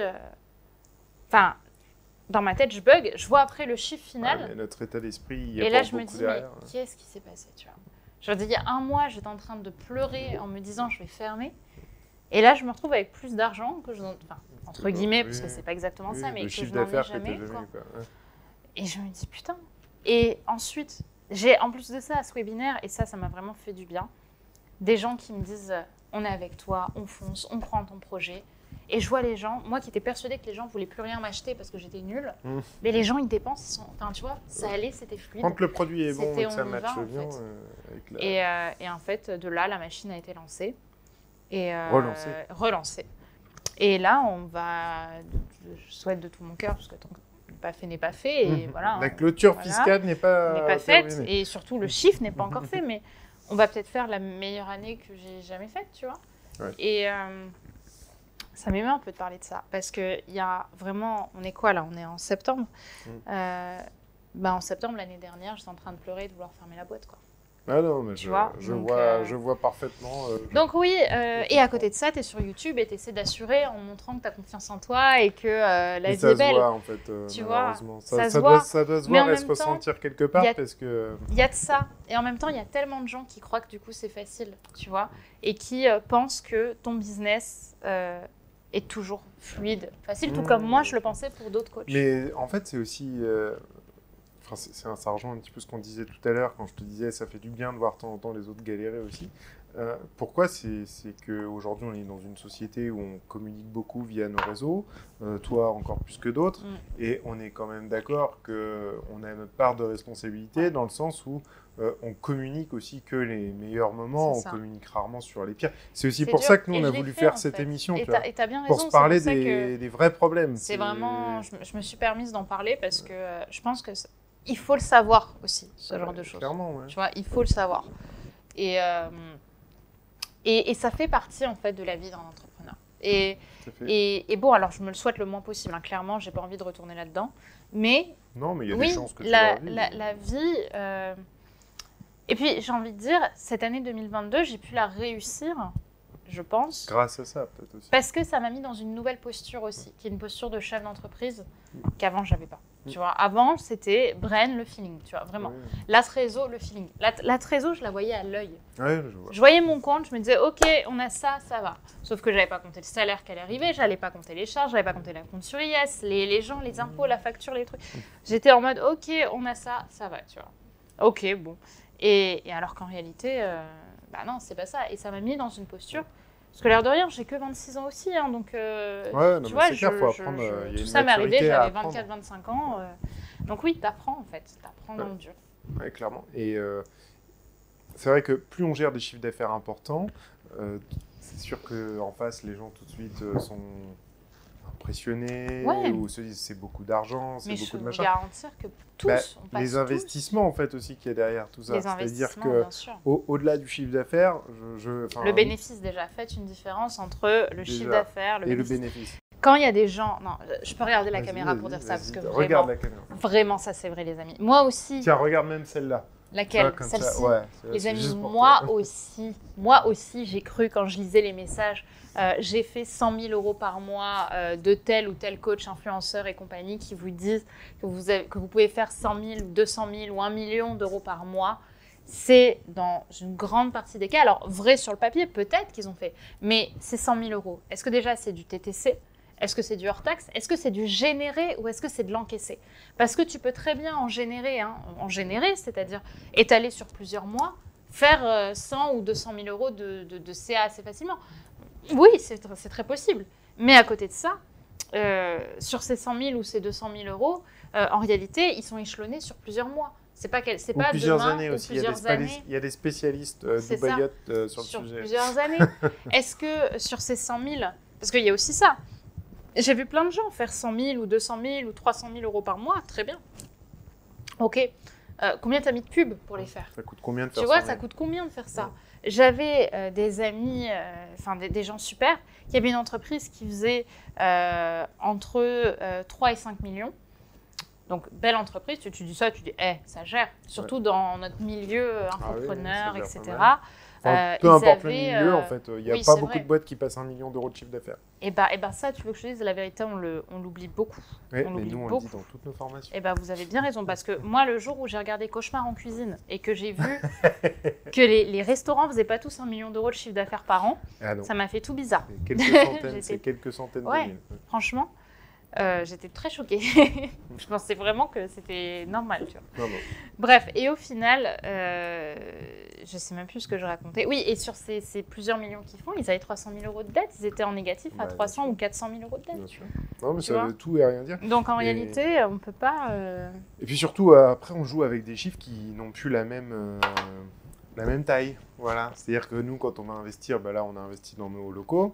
dans ma tête, je bug. Je vois après le chiffre final. Mais notre état d'esprit, il y a et là, je me dis, derrière. Mais qu'est-ce qui s'est passé, tu vois? Je veux dire, il y a 1 mois, j'étais en train de pleurer en me disant, je vais fermer. Et là, je me retrouve avec plus d'argent que je entre guillemets, parce que c'est pas exactement ça, mais que je n'en ai jamais. Quoi. Ouais. Et je me dis, putain. Et ensuite, j'ai en plus de ça, ce webinaire, et ça m'a vraiment fait du bien, des gens qui me disent, on est avec toi, on fonce, on prend ton projet. Et je vois les gens, moi qui étais persuadée que les gens voulaient plus rien m'acheter parce que j'étais nulle, mais les gens, ils dépensent, tu vois, ça allait, c'était fluide. Quand le produit est bon et que ça matche bien. Et en fait, de là, la machine a été lancée. Et relancée. Et là, je souhaite de tout mon cœur, parce que tant que pas fait n'est pas fait. Et voilà, la clôture fiscale n'est pas faite. Et surtout, le chiffre n'est pas encore fait. Mais on va peut-être faire la meilleure année que j'ai jamais faite, tu vois. Ouais. Et ça m'émeut un peu de parler de ça. Parce qu'il y a vraiment... On est quoi là? On est en septembre. En septembre, l'année dernière, j'étais en train de pleurer et de vouloir fermer la boîte, quoi. Ah non, mais je vois parfaitement. Donc oui, et à côté de ça, tu es sur YouTube et tu essaies d'assurer en montrant que tu as confiance en toi et que la vie est belle. Ça se voit, en fait, tu vois, ça doit se voir et se ressentir quelque part parce que... Il y a de ça. Et en même temps, il y a tellement de gens qui croient que du coup, c'est facile, tu vois, et qui pensent que ton business est toujours fluide, facile, tout comme moi, je le pensais pour d'autres coachs. Mais en fait, c'est aussi... ça rejoint un petit peu ce qu'on disait tout à l'heure quand je te disais ça fait du bien de voir de temps en temps les autres galérer aussi. Pourquoi c'est qu'aujourd'hui on est dans une société où on communique beaucoup via nos réseaux, toi encore plus que d'autres, et on est quand même d'accord qu'on a notre part de responsabilité dans le sens où on communique aussi que les meilleurs moments, on communique rarement sur les pires. C'est aussi pour ça que nous on a voulu faire cette émission, et t'as bien raison, pour se parler des vrais problèmes. C'est vraiment, je me suis permise d'en parler parce que je pense que il faut le savoir aussi, ce genre de choses. Clairement, ouais. Tu vois, il faut le savoir. Et ça fait partie, en fait, de la vie d'un entrepreneur. Et, Tout à fait. et bon, alors je me le souhaite le moins possible. Hein. Clairement, j'ai pas envie de retourner là-dedans. Mais Non, mais il y a oui, des chances que tu le revives. la vie. Et puis, j'ai envie de dire, cette année 2022, j'ai pu la réussir, je pense. Grâce à ça, peut-être aussi. Parce que ça m'a mis dans une nouvelle posture aussi, qui est une posture de chef d'entreprise qu'avant, j'avais pas. Tu vois, avant, c'était brain, le feeling, tu vois, vraiment. Oui. La trésor, le feeling. La trésor, je la voyais à l'œil. Ouais, je vois. Je voyais mon compte, je me disais, OK, on a ça, ça va. Sauf que j'avais pas compté le salaire qui allait arriver, j'allais pas compter les charges, j'avais pas compté la compte sur IS, les gens, les impôts, la facture, les trucs. J'étais en mode, OK, on a ça, ça va, tu vois. OK, bon. Et alors qu'en réalité, bah non, c'est pas ça. Et ça m'a mis dans une posture. Parce que l'air de rien, j'ai que 26 ans aussi, hein, donc Ouais, non, tu mais vois, c'est clair, faut apprendre. Il y a tout une ça m'est arrivé, maturité à j'avais apprendre. 24-25 ans. Donc oui, t'apprends en fait, t'apprends dans Ouais. le dur. Ouais, clairement. Et c'est vrai que plus on gère des chiffres d'affaires importants, c'est sûr qu'en face, les gens tout de suite sont impressionnés Ouais. ou se disent c'est beaucoup d'argent, c'est Mais je beaucoup de peux vous machin. garantir que tous, Bah, on passe les tous investissements en fait aussi qu'il y a derrière tout ça. les C'est-à-dire investissements, que bien sûr. au-delà du chiffre d'affaires, enfin, Le bénéfice déjà, faites une différence entre le chiffre Déjà. d'affaires, et le bénéfice. bénéfice. Quand il y a des gens... Non, je peux regarder la Vas-y, caméra pour vas-y, dire ça, parce vas-y. que Regarde vraiment, la caméra. vraiment, ça c'est vrai les amis. Moi aussi, Tiens, regarde même celle-là. Tu vois, laquelle comme ça, Celle-ci. ouais, Les c'est amis, juste pour moi toi. aussi, j'ai cru quand je lisais les messages, j'ai fait 100 000 euros par mois de tel ou tel coach, influenceur et compagnie qui vous disent que vous pouvez faire 100 000, 200 000 ou 1 million d'euros par mois. C'est dans une grande partie des cas, alors vrai sur le papier, peut-être qu'ils ont fait, mais c'est 100 000 euros. Est-ce que déjà c'est du TTC ? Est-ce que c'est du hors-taxe ? Est-ce que c'est du généré ou est-ce que c'est de l'encaissé ? Parce que tu peux très bien en générer, c'est-à-dire étaler sur plusieurs mois, faire 100 ou 200 000 euros de CA assez facilement. Oui, c'est très possible. Mais à côté de ça, sur ces 100 000 ou ces 200 000 euros, en réalité, ils sont échelonnés sur plusieurs mois. C'est pas Ou plusieurs demain années ou aussi. plusieurs années. Il y a des spécialistes C'est ça. Dubaïotes sur le Sur sujet. plusieurs années. Est-ce que sur ces 100 000, parce qu'il y a aussi ça, j'ai vu plein de gens faire 100 000 ou 200 000 ou 300 000 euros par mois, très bien. Ok, combien t'as mis de pub pour les faire ? Ça coûte combien de faire Tu vois, 100 ça 000? coûte combien de faire ça ? J'avais des amis, des gens super, qui avaient une entreprise qui faisait entre 3 et 5 millions. Donc, belle entreprise, tu dis ça, tu dis, ça gère. Surtout dans notre milieu entrepreneur, ça gère etc. pas mal. Enfin, peu Ils importe le avaient, milieu, en fait. Il n'y a oui, pas c'est beaucoup vrai. de boîtes qui passent 1 million d'euros de chiffre d'affaires. Et bah ça, tu veux que je te dise, la vérité, on l'oublie beaucoup. Oui, On mais l'oublie nous, on le beaucoup. dit dans toutes nos formations. Eh ben, vous avez bien raison, parce que moi, le jour où j'ai regardé Cauchemar en cuisine et que j'ai vu que les restaurants faisaient pas tous 1 million d'euros de chiffre d'affaires par an, Ah non, ça m'a fait tout bizarre. c'est quelques centaines Ouais. de mille. Franchement, j'étais très choquée. Je pensais vraiment que c'était normal, tu vois. Non, non. Bref, et au final, je sais même plus ce que je racontais. Oui, et sur ces plusieurs millions qu'ils font, ils avaient 300 000 euros de dette. Ils étaient en négatif à Bah, 300 bien ou 400 000 euros de dette. Bien sûr. Non, mais Tu ça vois veut tout et rien dire. Donc en Et- réalité, on peut pas... Et puis surtout, après, on joue avec des chiffres qui n'ont plus la même taille. Voilà. C'est-à-dire que nous, quand on va investir, bah là, on a investi dans nos locaux.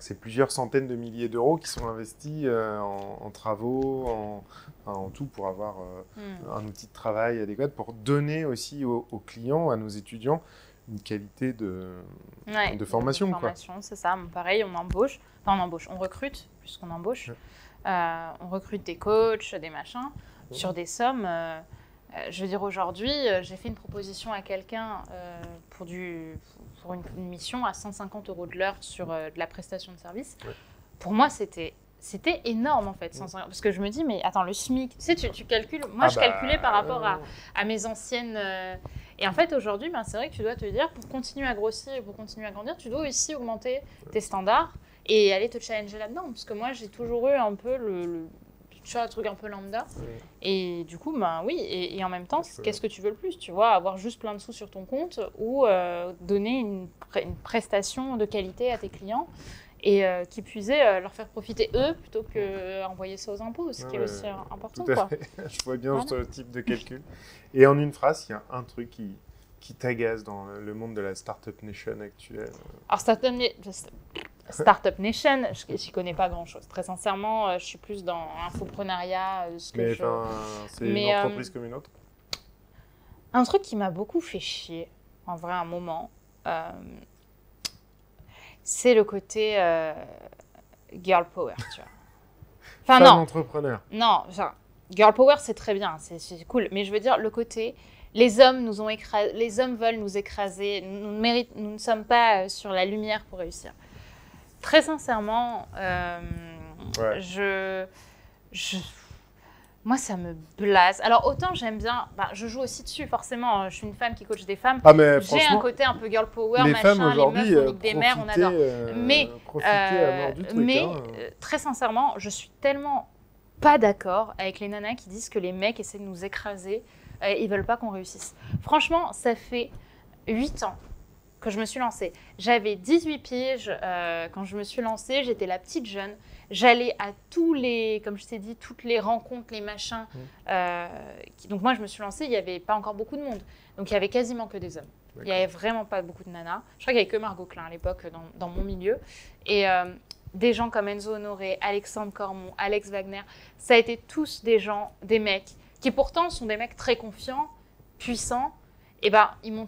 C'est plusieurs centaines de milliers d'euros qui sont investis en travaux, en tout pour avoir un outil de travail adéquat, pour donner aussi aux clients, à nos étudiants, une qualité de formation. De Quoi. formation, c'est ça. Pareil, on embauche. Enfin, on recrute, plus qu'on embauche. Ouais. On recrute des coachs, des machins, sur des sommes. Je veux dire, aujourd'hui, j'ai fait une proposition à quelqu'un pour une mission à 150 euros de l'heure sur de la prestation de service. Ouais. Pour moi, c'était énorme, en fait, 150, parce que je me dis, mais attends, le SMIC, tu sais, tu calcules. Moi, je calculais par rapport à mes anciennes... Et en fait, aujourd'hui, c'est vrai que tu dois te dire, pour continuer à grossir et pour continuer à grandir, tu dois aussi augmenter tes standards et aller te challenger là-dedans. Parce que moi, j'ai toujours eu un peu tu vois, un truc un peu lambda. Ouais. Et du coup, oui. Et en même temps, qu'est-ce que tu veux le plus ? Tu vois, avoir juste plein de sous sur ton compte ou donner une prestation de qualité à tes clients et qui puisait leur faire profiter eux plutôt qu'envoyer ça aux impôts, ce qui est aussi important. Tout à fait. Je vois bien ce type de calcul. Et en une phrase, il y a un truc qui t'agace dans le monde de la Startup Nation actuelle. Alors, Startup Nation, je n'y connais pas grand-chose. Très sincèrement, je suis plus dans l'infoprenariat. C'est une entreprise comme une autre. Un truc qui m'a beaucoup fait chier, en vrai, un moment, c'est le côté girl power, tu vois. Enfin, Femme non. entrepreneur. Non, genre, girl power, c'est très bien, c'est cool. Mais je veux dire, le côté, les hommes nous ont écrasés, les hommes veulent nous écraser, nous ne sommes pas sur la lumière pour réussir. Très sincèrement, moi, ça me blase. Alors, autant j'aime bien, je joue aussi dessus, forcément. Je suis une femme qui coach des femmes. Ah, mais j'ai un côté un peu girl power, les machin, femmes aujourd'hui, les meufs, on nique des mères, on adore. Profitez à mort du truc. Très sincèrement, je suis tellement pas d'accord avec les nanas qui disent que les mecs essaient de nous écraser, ils veulent pas qu'on réussisse. Franchement, ça fait 8 ans que je me suis lancée. J'avais 18 piges quand je me suis lancée, j'étais la petite jeune. J'allais à comme je t'ai dit, toutes les rencontres, les machins. Donc moi, je me suis lancée, il n'y avait pas encore beaucoup de monde. Donc il y avait quasiment que des hommes. Il n'y avait vraiment pas beaucoup de nanas. Je crois qu'il n'y avait que Margot Klein à l'époque dans mon milieu. Et des gens comme Enzo Honoré, Alexandre Cormon, Alex Wagner, ça a été tous des mecs qui pourtant sont des mecs très confiants, puissants. Et ils m'ont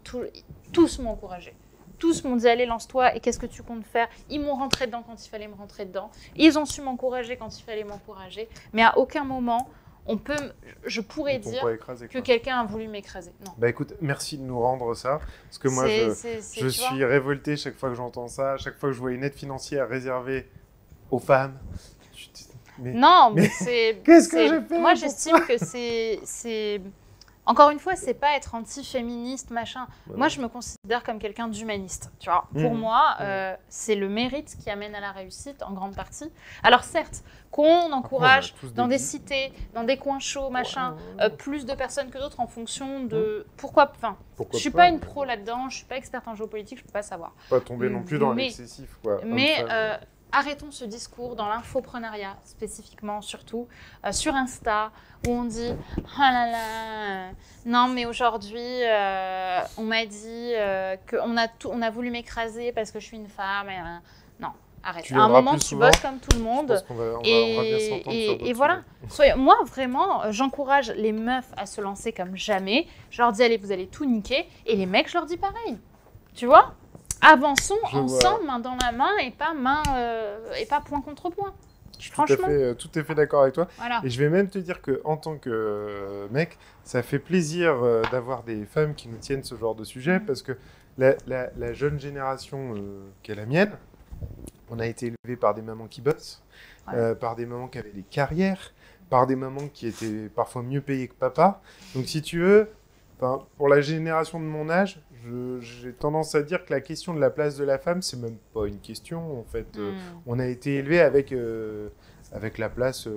tous m'ont encouragé. Tous m'ont dit allez lance-toi et qu'est-ce que tu comptes faire. Ils m'ont rentré dedans quand il fallait me rentrer dedans. Ils ont su m'encourager quand il fallait m'encourager. Mais à aucun moment je pourrais dire que quelqu'un a voulu m'écraser. Non. Bah écoute, merci de nous rendre ça, parce que moi je suis révolté chaque fois que j'entends ça, chaque fois que je vois une aide financière réservée aux femmes. Non, mais c'est. Qu'est-ce que j'ai fait? Moi j'estime que c'est. Encore une fois, c'est pas être anti-féministe, machin. Ouais. Moi, je me considère comme quelqu'un d'humaniste. Tu vois, pour moi, c'est le mérite qui amène à la réussite en grande partie. Alors certes, qu'on encourage dans des cités, dans des coins chauds, machin, plus de personnes que d'autres en fonction de pourquoi je suis pas une pro là-dedans, je suis pas experte en géopolitique, je peux pas savoir. Pas tomber non plus dans l'excessif, quoi. Mais arrêtons ce discours dans l'infoprenariat, spécifiquement, surtout, sur Insta, où on dit « Oh là là, non mais aujourd'hui, on m'a dit qu'on a voulu m'écraser parce que je suis une femme. » Non, arrête. À un moment, tu bosses comme tout le monde. Et voilà. Moi, vraiment, j'encourage les meufs à se lancer comme jamais. Je leur dis « Allez, vous allez tout niquer. » Et les mecs, je leur dis pareil. Tu vois ? Avançons ensemble, main dans la main, et pas point contre point. Franchement. Tout à fait d'accord avec toi. Voilà. Et je vais même te dire qu'en tant que mec, ça fait plaisir d'avoir des femmes qui nous tiennent ce genre de sujet, parce que la jeune génération qui est la mienne, on a été élevés par des mamans qui bossent, par des mamans qui avaient des carrières, par des mamans qui étaient parfois mieux payées que papa. Donc si tu veux, pour la génération de mon âge, j'ai tendance à dire que la question de la place de la femme, c'est même pas une question. En fait, on a été élevé avec la place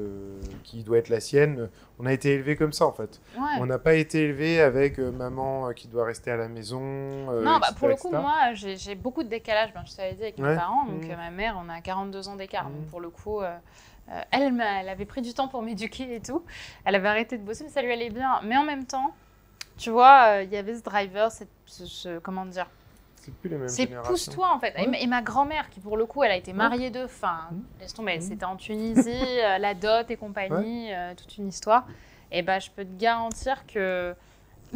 qui doit être la sienne. On a été élevé comme ça, en fait. Ouais. On n'a pas été élevé avec maman qui doit rester à la maison. Non, etc., pour le coup, moi, j'ai beaucoup de décalage. Je t'avais dit avec mes parents. Donc, ma mère, on a 42 ans d'écart. Donc, pour le coup, elle avait pris du temps pour m'éduquer et tout. Elle avait arrêté de bosser, mais ça lui allait bien. Mais en même temps, tu vois, il y avait ce driver, comment dire, c'est plus les mêmes c'est générations. pousse-toi en fait. Et ma grand-mère, qui pour le coup, elle a été mariée de laisse tomber, c'était en Tunisie, la dot et compagnie, toute une histoire. Et je peux te garantir que.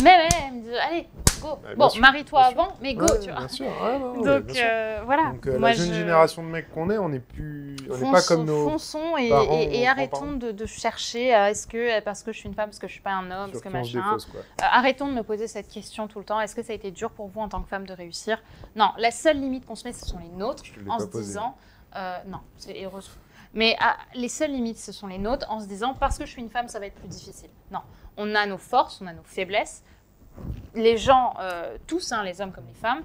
Mais elle me dit, allez, go. Bon, marie-toi avant, mais go, tu vois. Bien sûr. Donc voilà. Donc la jeune génération de mecs qu'on est, on n'est pas comme nos fonçons parents, et arrêtons de chercher est-ce que parce que je suis une femme, parce que je suis pas un homme, parce que machin. Arrêtons de me poser cette question tout le temps. Est-ce que ça a été dur pour vous en tant que femme de réussir? Non, la seule limite qu'on se met, ce sont les nôtres, en se disant non, c'est heureusement. Mais les seules limites, ce sont les nôtres, en se disant parce que je suis une femme, ça va être plus difficile. Non, on a nos forces, on a nos faiblesses. Les gens, tous, les hommes comme les femmes,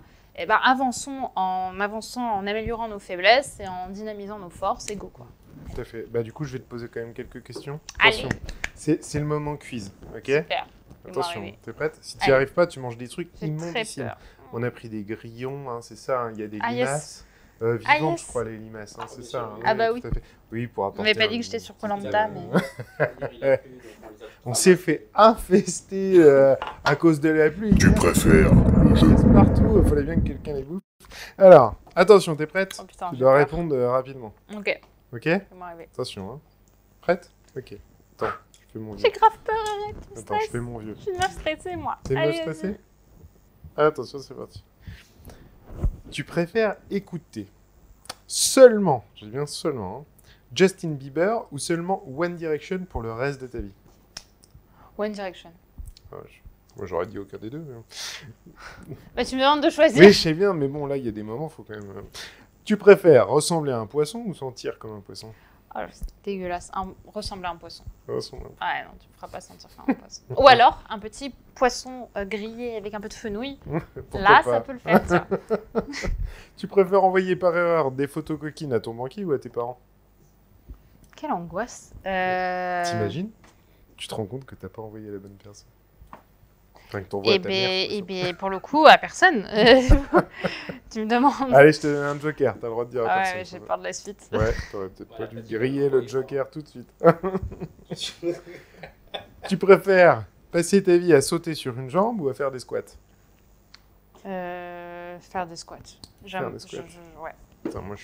avançons en améliorant nos faiblesses et en dynamisant nos forces et go, quoi. Tout à fait. Du coup, je vais te poser quand même quelques questions. Allez. Attention, c'est le moment quiz, ok? Super. Attention, t'es prête? Si tu n'y arrives pas, tu manges des trucs immondissimes. On a pris des grillons, c'est ça, il y a des limaces. Vivantes, je crois, les limaces, c'est ça. Oui. Tout à fait. Oui, pour apporter. On m'avait pas dit que j'étais sur Koh-Lanta, mais. On s'est fait infester à cause de la pluie. Tu préfères le jeu partout, il fallait bien que quelqu'un les bouffe. Alors, attention, t'es prête? Putain, tu dois répondre rapidement. Ok. Ok? Attention, Prête? Ok. Attends, je fais mon vieux. J'ai grave peur, arrête. Attends, je fais mon vieux. Je suis une meuf stressée, moi. T'es une meuf stressée? Attention, c'est parti. Tu préfères écouter seulement, je dis bien seulement, hein, Justin Bieber ou seulement One Direction pour le reste de ta vie? One Direction. Ah, moi, j'aurais dit aucun des deux. Mais... Bah, tu me demandes de choisir. Oui, je sais bien, mais bon, là, il y a des moments, faut quand même... Tu préfères ressembler à un poisson ou sentir comme un poisson? Oh, c'est dégueulasse. Ressembler à un poisson. Ressembler. Ah non, tu me feras pas sentir comme un poisson. Ou alors, un petit poisson grillé avec un peu de fenouil. Là, pas. ça peut le faire, tu vois. Tu préfères envoyer par erreur des photos coquines à ton banquier ou à tes parents? Quelle angoisse. T'imagines? Tu te rends compte que t'as pas envoyé à la bonne personne? Enfin, que t'envoies à ta mère. Eh bien, pour le coup, à personne. Tu me demandes. Allez, je te donne un joker, t'as le droit de dire à personne. Ouais, j'ai peur de la suite. Ouais, t'aurais peut-être pas dû griller le joker tout de suite. Tu préfères passer ta vie à sauter sur une jambe ou à faire des squats? Faire des squats. Faire des squats. Ouais. Putain, moi,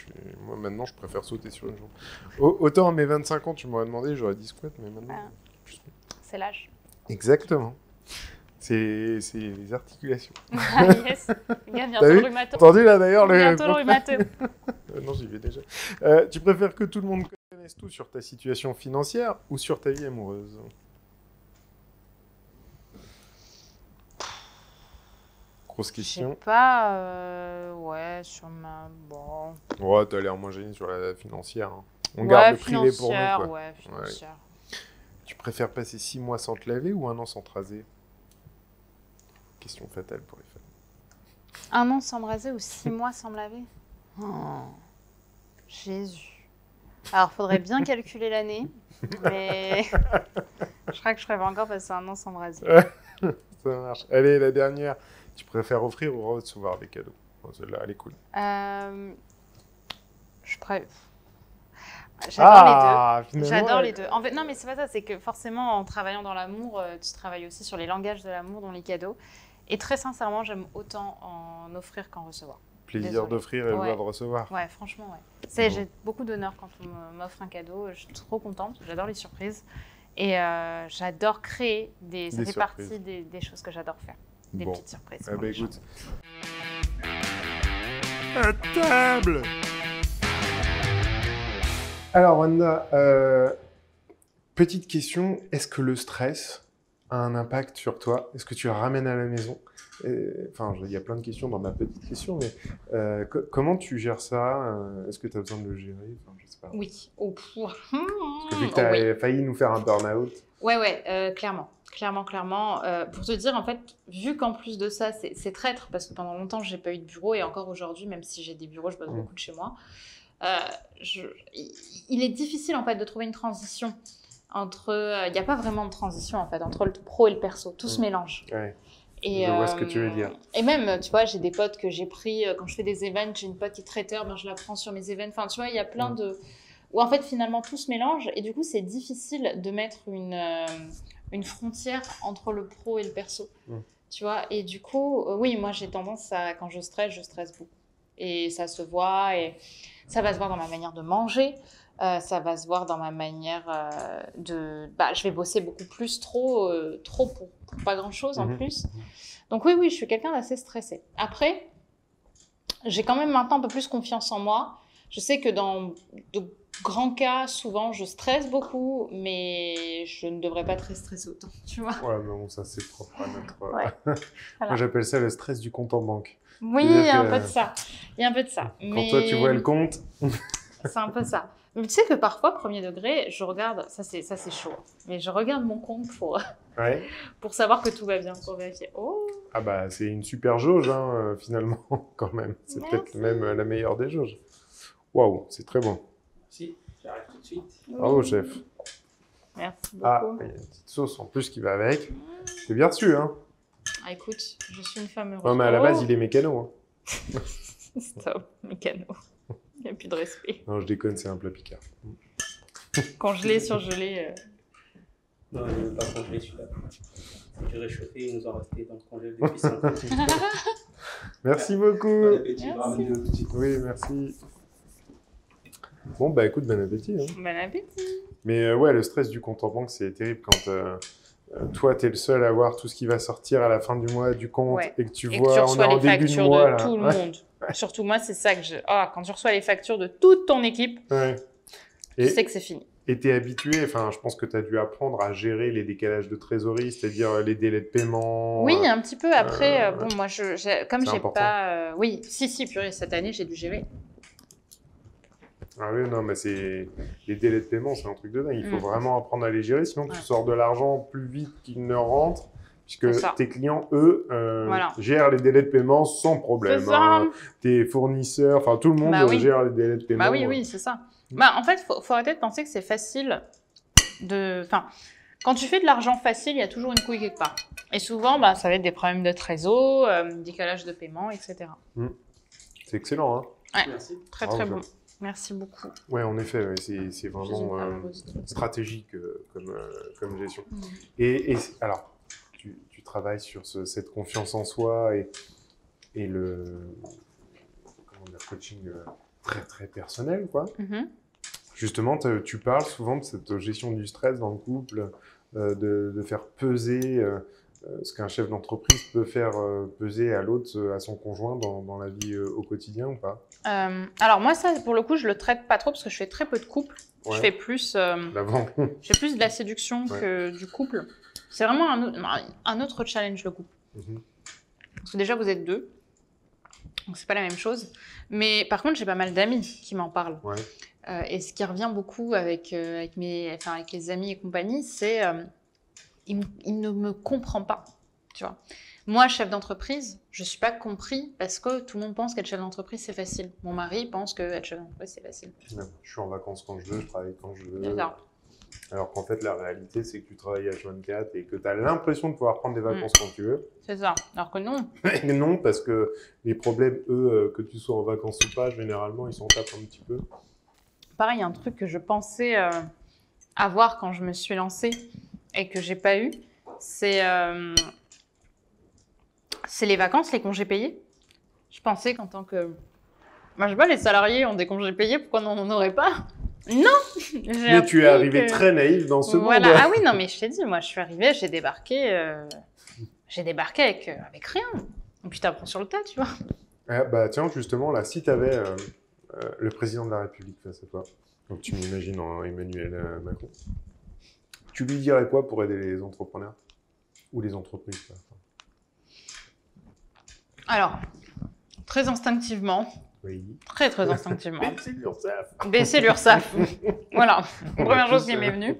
maintenant, je préfère sauter sur une jambe. Autant à mes 25 ans, tu m'aurais demandé, j'aurais dit squat, mais maintenant... C'est l'âge. Exactement. C'est les articulations. Ah, yes. Bientôt T'as le vu? rhumato. Entendu là d'ailleurs Bientôt le rhumato. Non, j'y vais déjà. Tu préfères que tout le monde connaisse tout sur ta situation financière ou sur ta vie amoureuse? Grosse Je question. sais pas. Ouais, sur ma. Bon. Ouais, t'as l'air moins gêné sur la financière. Hein. On Ouais, garde le privé pour nous. financière, Quoi. ouais, financière. Tu préfères passer 6 mois sans te laver ou 1 an sans te raser? Question fatale pour les femmes. 1 an sans me raser ou 6 mois sans me laver? Oh, Jésus. Alors, faudrait bien calculer l'année, mais je crois que je ferais pas encore passer 1 an sans me raser. Ça marche. Allez, la dernière. Tu préfères offrir ou recevoir des cadeaux? Bon, celle-là, elle est cool. J'adore les deux. Finalement, J'adore les deux. En fait, non, mais c'est pas ça. C'est que forcément, en travaillant dans l'amour, tu travailles aussi sur les langages de l'amour, dont les cadeaux. Et très sincèrement, j'aime autant en offrir qu'en recevoir. Plaisir Désolée. d'offrir et joie de recevoir. Ouais, franchement, ouais. J'ai beaucoup d'honneur quand on m'offre un cadeau. Je suis trop contente. J'adore les surprises. Et j'adore créer des... Ça fait surprises. partie des choses que j'adore faire. Des Bon. petites surprises. Ah pour bah les gens. écoute. À table! Alors Wanda, petite question, est-ce que le stress a un impact sur toi? Est-ce que tu le ramènes à la maison? Enfin, il y a plein de questions dans ma petite question, mais comment tu gères ça? Est-ce que tu as besoin de le gérer? Enfin, je sais pas. Oui. Oh, Parce que vu que tu as failli nous faire un burn-out. Ouais, clairement. Clairement. Pour te dire, en fait, vu qu'en plus de ça, c'est traître, parce que pendant longtemps, j'ai pas eu de bureau, et encore aujourd'hui, même si j'ai des bureaux, je bosse beaucoup de chez moi. Il est difficile, en fait, de trouver une transition entre... Il n'y a pas vraiment de transition, en fait, entre le pro et le perso. Tout se mélange. Ouais. Et, je vois ce que tu veux dire. Et même, tu vois, j'ai des potes que j'ai pris, quand je fais des events, j'ai une pote qui est traiteur, ben, je la prends sur mes events. Enfin, tu vois, il y a plein de... Où, en fait, finalement, tout se mélange, et du coup, c'est difficile de mettre une frontière entre le pro et le perso. Tu vois, et du coup, oui, moi, j'ai tendance à, quand je stresse beaucoup. Et ça se voit, et ça va se voir dans ma manière de manger, ça va se voir dans ma manière de... Bah, je vais bosser beaucoup plus, trop pour pas grand-chose en plus. Donc oui, je suis quelqu'un d'assez stressé. Après, j'ai quand même maintenant un peu plus confiance en moi. Je sais que dans de grands cas, souvent, je stresse beaucoup, mais je ne devrais pas très stresser autant, tu vois. Ouais, mais bon, ça, c'est propre à notre... Ouais. Moi, Voilà. j'appelle ça le stress du compte en banque. Oui, il y a un peu de ça. Il y a un peu de ça. Quand toi, tu vois le compte... C'est un peu ça. Mais tu sais que parfois, premier degré, je regarde... Ça, c'est chaud. Mais je regarde mon compte pour savoir que tout va bien, pour vérifier. Oh. Ah bah, c'est une super jauge, hein, finalement, quand même. C'est peut-être même la meilleure des jauges. Waouh, c'est très bon. Si, j'arrive tout de suite. Bravo, chef. Merci beaucoup. Ah, il y a une petite sauce en plus qui va avec. C'est bien reçu, hein. Ah, écoute, je suis une femme heureuse. Non, mais à la base, il est mécano. Hein. Stop, mécano. Il n'y a plus de respect. Non, je déconne, c'est un plat picard. Congelé, surgelé. Non, il n'est pas congelé celui-là. C'est du réchauffé, il nous en restait dans le congèle depuis 5 ans. Merci beaucoup. Bon appétit, Merci. ramenez-le tout de suite. Oui, merci. Bon, bah écoute, bon appétit. Hein. Bon appétit. Mais ouais, le stress du compte en banque, c'est terrible quand toi, t'es le seul à voir tout ce qui va sortir à la fin du mois du compte Ouais. et que tu Et que vois, tu on est reçois en les début de factures mois. de Là. tout le Ouais. monde. Ouais, Surtout moi, c'est ça que je... quand tu reçois les factures de toute ton équipe, Ouais. tu sais que c'est fini. Et t'es habitué, enfin, je pense que tu as dû apprendre à gérer les décalages de trésorerie, c'est-à-dire les délais de paiement. Oui, un petit peu. Après, ouais. bon, moi, comme C'est j'ai important. pas... oui, si, purée, cette année, j'ai dû gérer. Ah oui, non, mais c'est les délais de paiement, c'est un truc de dingue. Il faut Mm. vraiment apprendre à les gérer, sinon tu Ouais. sors de l'argent plus vite qu'il ne rentre, C'est puisque ça. tes clients, eux, Voilà. gèrent les délais de paiement sans problème. C'est ça. Hein. Tes fournisseurs, enfin tout le monde Bah oui. gère les délais de paiement. Bah oui, c'est ça. Bah, en fait, faut arrêter de penser que c'est facile de... Enfin, quand tu fais de l'argent facile, il y a toujours une couille quelque part. Et souvent, bah, ça va être des problèmes de trésor, décalage de paiement, etc. C'est excellent, hein. Ouais. Merci. Très, Bravo, très Jean. bon. Merci beaucoup. Ouais, en effet, ouais, c'est vraiment stratégique comme gestion. Et alors, tu travailles sur cette confiance en soi et le coaching très très personnel, quoi. Mhm. Justement, tu parles souvent de cette gestion du stress dans le couple, de faire peser ce qu'un chef d'entreprise peut faire peser à l'autre, à son conjoint dans la vie au quotidien ou pas? Alors moi, ça, pour le coup, je le traite pas trop parce que je fais très peu de couple. Ouais. Je fais plus, L'avant. de la séduction que du couple. C'est vraiment un autre challenge, le couple. Mhm. Parce que déjà, vous êtes deux. Donc, c'est pas la même chose. Mais par contre, j'ai pas mal d'amis qui m'en parlent. Ouais. Et ce qui revient beaucoup avec les amis et compagnie, c'est il ne me comprend pas, tu vois. Moi, chef d'entreprise, je suis pas compris parce que tout le monde pense qu'être chef d'entreprise, c'est facile. Mon mari pense que être chef d'entreprise, c'est facile. Ouais, je suis en vacances quand je veux, je travaille quand je veux. C'est ça. Alors qu'en fait, la réalité, c'est que tu travailles à H24 et que tu as l'impression de pouvoir prendre des vacances quand tu veux. C'est ça. Alors que non. Et non, parce que les problèmes, eux, que tu sois en vacances ou pas, généralement, ils s'en tapent un petit peu. Pareil, un truc que je pensais avoir quand je me suis lancée et que j'ai pas eu, c'est les vacances, les congés payés. Je pensais qu'en tant que... Moi, je sais pas, les salariés ont des congés payés, pourquoi on n'en aurait pas? Non. Mais tu es arrivé très naïf dans ce monde. Ah oui, non, mais je t'ai dit, moi, je suis arrivée, j'ai débarqué avec rien. Et puis, t'apprends sur le tas, tu vois. Ah, bah tiens, justement, là, si tu avais le président de la République face à toi, donc tu m'imagines en Emmanuel Macron, tu lui dirais quoi pour aider les entrepreneurs? Ou les entreprises, quoi. Alors, très instinctivement, Oui. très instinctivement, C'est l'URSSAF. baisser l'URSSAF. Voilà, première chose qui m'est venue.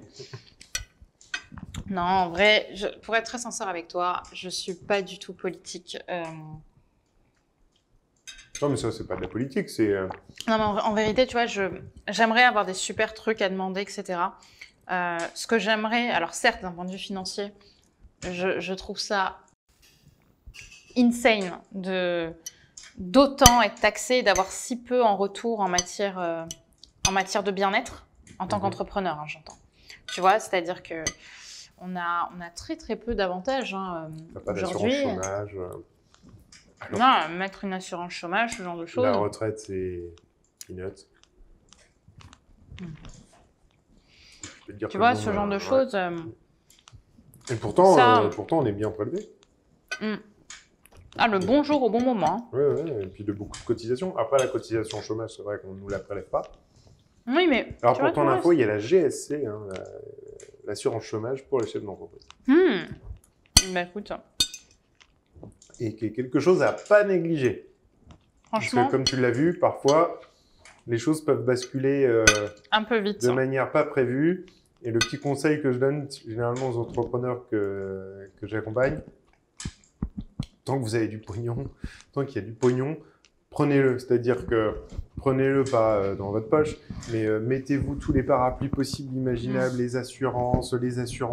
Non, en vrai, pour être très sincère avec toi, je suis pas du tout politique. Non, mais ça, c'est pas de la politique, c'est... Non, mais en vérité, tu vois, j'aimerais avoir des super trucs à demander, etc. Ce que j'aimerais, alors certes, d'un point de vue financier, je trouve ça insane d'autant être taxé et d'avoir si peu en retour en matière de bien-être en tant qu'entrepreneur, hein, j'entends. Tu vois, c'est-à-dire que on a très très peu d'avantages T'as pas d'assurance aujourd'hui. chômage. Non, mettre une assurance chômage, ce genre de choses. La retraite, c'est peanuts. Je peux te dire Tu que vois, le ce monde, genre de ouais. choses. Et pourtant, ça- pourtant, on est bien prélevé. Ah, le bon jour au bon moment. Hein. Ouais, et puis de beaucoup de cotisations. Après, la cotisation chômage, c'est vrai qu'on ne nous la prélève pas. Oui, mais. Alors, tu pour vois, ton info, il y a la GSC, hein, l'assurance chômage pour les chefs d'entreprise. Bah écoute, Et qui est quelque chose à pas négliger. Parce franchement, que, comme tu l'as vu, parfois, les choses peuvent basculer un peu vite. de manière pas prévue. Et le petit conseil que je donne généralement aux entrepreneurs que j'accompagne, tant que vous avez du pognon, tant qu'il y a du pognon, prenez-le. C'est-à-dire que prenez-le pas dans votre poche, mais mettez-vous tous les parapluies possibles, imaginables, les assurances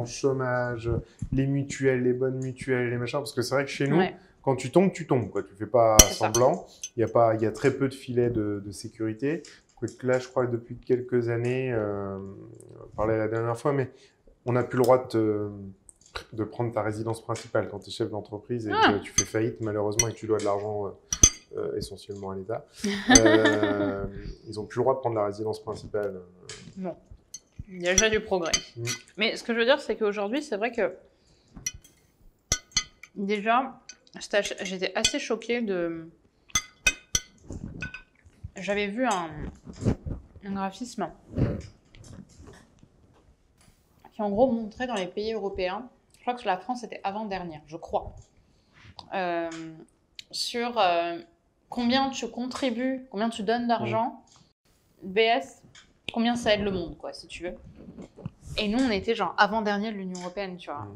chômage, les mutuelles, les bonnes mutuelles, les machins. Parce que c'est vrai que chez nous, Ouais. quand tu tombes, quoi. Tu fais pas C'est ça. semblant. Il y a très peu de filets de sécurité. Quoique là, je crois que depuis quelques années, on parlait la dernière fois, mais on n'a plus le droit de prendre ta résidence principale quand tu es chef d'entreprise et que tu fais faillite, malheureusement, et que tu dois de l'argent essentiellement à l'État. Ils n'ont plus le droit de prendre la résidence principale. Bon, il y a déjà du progrès. Mais ce que je veux dire, c'est qu'aujourd'hui, c'est vrai que déjà, j'étais assez choquée j'avais vu un graphisme qui en gros montrait dans les pays européens, je crois que la France était avant-dernière, je crois, sur combien tu contribues, combien tu donnes d'argent, BS, combien ça aide le monde, quoi, si tu veux. Et nous, on était genre avant-dernier de l'Union européenne, tu vois.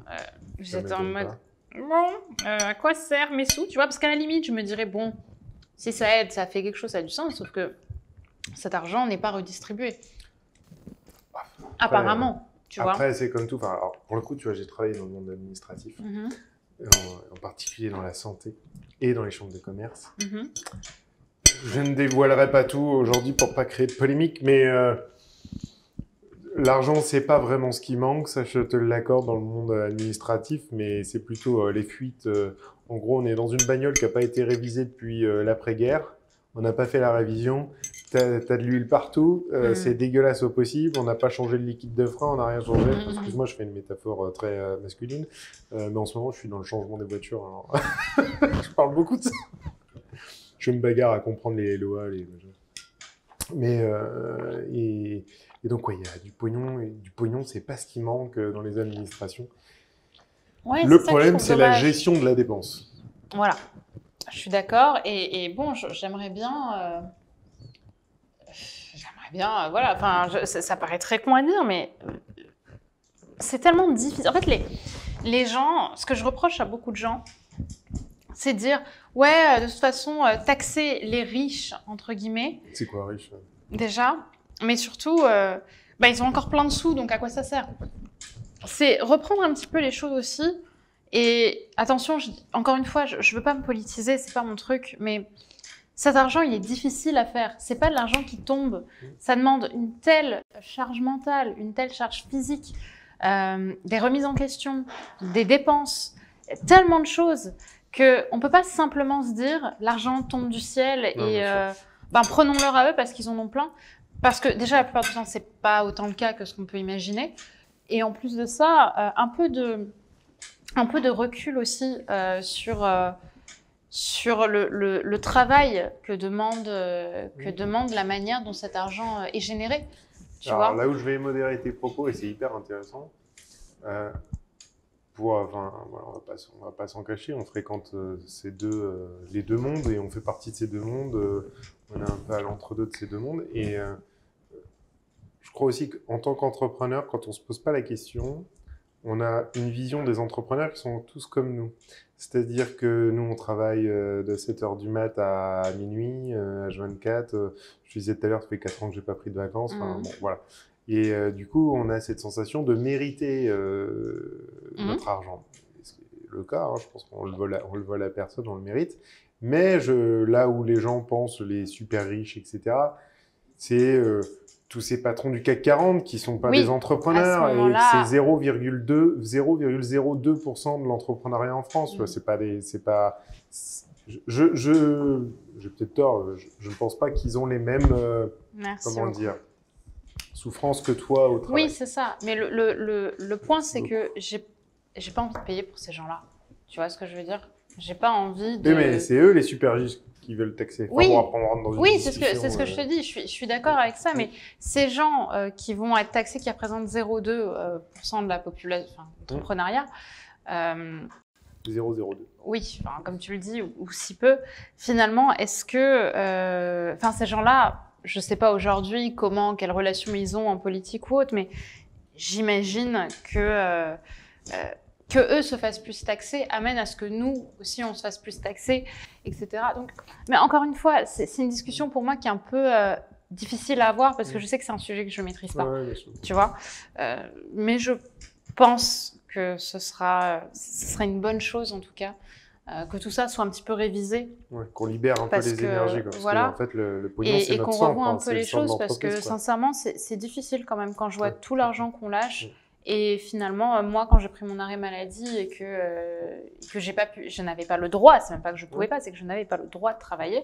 J'étais en mode, bon, à quoi sert mes sous, tu vois, parce qu'à la limite, je me dirais, bon, si ça aide, ça fait quelque chose, ça a du sens, sauf que cet argent n'est pas redistribué. Apparemment, tu vois. Après, c'est comme tout. Enfin, alors, pour le coup, tu vois, j'ai travaillé dans le monde administratif, en particulier dans la santé et dans les chambres de commerce. Je ne dévoilerai pas tout aujourd'hui pour pas créer de polémique, mais l'argent, c'est pas vraiment ce qui manque, ça je te l'accorde dans le monde administratif, mais c'est plutôt les fuites. En gros, on est dans une bagnole qui n'a pas été révisée depuis l'après-guerre, on n'a pas fait la révision, t'as de l'huile partout, c'est dégueulasse au possible, on n'a pas changé le liquide de frein, on n'a rien changé. Excuse-moi, je fais une métaphore très masculine, mais en ce moment, je suis dans le changement des voitures, alors je parle beaucoup de ça. Je me bagarre à comprendre les lois, mais et donc ouais, il y a du pognon, et du pognon, c'est pas ce qui manque dans les administrations. Ouais, le problème, c'est la gestion de la dépense. Voilà, je suis d'accord. Et bon, j'aimerais bien, voilà. Enfin, ça paraît très con à dire, mais c'est tellement difficile. En fait, les gens, ce que je reproche à beaucoup de gens, c'est de dire, ouais, de toute façon, taxer les riches, entre guillemets. C'est quoi, riche? Déjà, mais surtout, ils ont encore plein de sous, donc à quoi ça sert? C'est reprendre un petit peu les choses aussi. Et attention, encore une fois, je ne veux pas me politiser, c'est pas mon truc, mais cet argent, il est difficile à faire. C'est pas de l'argent qui tombe. Ça demande une telle charge mentale, une telle charge physique, des remises en question, des dépenses, tellement de choses qu'on ne peut pas simplement se dire l'argent tombe du ciel et prenons-leur à eux parce qu'ils en ont plein. Parce que déjà, la plupart du temps, c'est pas autant le cas que ce qu'on peut imaginer. Et en plus de ça, un peu de recul aussi sur le travail que demande la manière dont cet argent est généré. Alors, là où je vais modérer tes propos, et c'est hyper intéressant, on va pas s'en cacher, on fréquente les deux mondes et on fait partie de ces deux mondes. On est un peu à l'entre-deux de ces deux mondes. Et je crois aussi qu'en tant qu'entrepreneur, quand on ne se pose pas la question, on a une vision des entrepreneurs qui sont tous comme nous. C'est-à-dire que nous, on travaille de 7h du mat à minuit, H24. Je disais tout à l'heure, ça fait 4 ans que je n'ai pas pris de vacances. Enfin, bon, voilà. Et du coup, on a cette sensation de mériter notre argent. C'est le cas, hein, je pense qu'on le vole à personne, on le mérite. Mais là où les gens pensent, les super riches, etc., c'est tous ces patrons du CAC 40 qui ne sont pas des entrepreneurs et c'est 0,02% de l'entrepreneuriat en France. C'est pas j'ai peut-être tort, je ne pense pas qu'ils ont les mêmes souffrances que toi au travail. Oui, c'est ça. Mais le point, c'est que j'ai pas envie de payer pour ces gens-là. Tu vois ce que je veux dire? J'ai pas envie de... Oui, mais c'est eux les super riches qui veulent taxer. Enfin, c'est ce que je te dis. Je suis d'accord avec ça, mais ces gens qui vont être taxés, qui représentent 0,2% de la population, enfin, entrepreneuriat... 0,02. Oui, enfin, comme tu le dis, ou si peu. Finalement, est-ce que... ces gens-là, je ne sais pas aujourd'hui quelle relation ils ont en politique ou autre, mais j'imagine que eux se fassent plus taxer amène à ce que nous aussi on se fasse plus taxer, etc. Donc, mais encore une fois, c'est une discussion pour moi qui est un peu difficile à avoir parce que je sais que c'est un sujet que je ne maîtrise pas, tu vois. Mais je pense que ce sera une bonne chose en tout cas, que tout ça soit un petit peu révisé. Ouais, qu'on libère un peu les énergies. Parce que, en fait, le pognon, c'est notre sang. Et qu'on revoie un peu les choses parce que sincèrement, c'est difficile quand même quand je vois tout l'argent qu'on lâche. Et finalement, moi, quand j'ai pris mon arrêt maladie et que je n'avais pas le droit, c'est même pas que je pouvais pas, c'est que je n'avais pas le droit de travailler,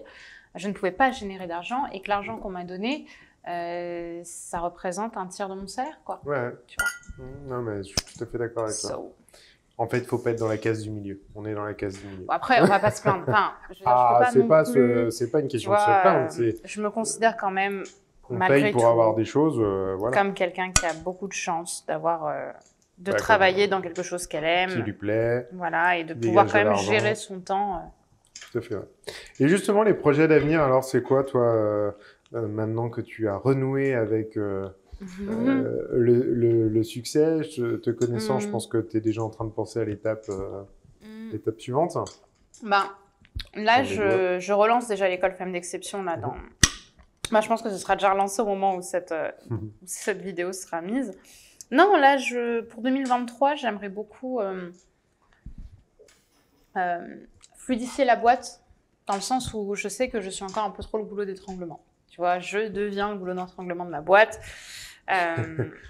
je ne pouvais pas générer d'argent et que l'argent qu'on m'a donné, ça représente un tiers de mon salaire, quoi. Ouais. Tu vois. Non, mais je suis tout à fait d'accord avec toi. En fait, il faut pas être dans la case du milieu. On est dans la case du milieu. Bon, après, on va pas se plaindre. Enfin, je veux dire, je peux pas non plus, c'est pas une tu question de vois, se plaindre. C'est je me considère quand même, on malgré paye pour tout, avoir des choses, voilà, comme quelqu'un qui a beaucoup de chance d'avoir, de Bah, travailler dans quelque chose qu'elle qui aime. lui plaît. Voilà, et de Qui pouvoir dégage quand de même l'argent. gérer son temps. Tout à fait. Ouais. Et justement, les projets d'avenir, alors c'est quoi, toi, maintenant que tu as renoué avec le succès, te connaissant, je pense que tu es déjà en train de penser à l'étape suivante. Ben, là, Sur les doigts. je relance déjà l'école Femmes d'Exception. Là, dans... Ben, je pense que ce sera déjà relancé au moment où cette vidéo sera mise. Non, là, pour 2023, j'aimerais beaucoup fluidifier la boîte, dans le sens où je sais que je suis encore un peu trop le goulot d'étranglement. Tu vois, je deviens le goulot d'étranglement de ma boîte.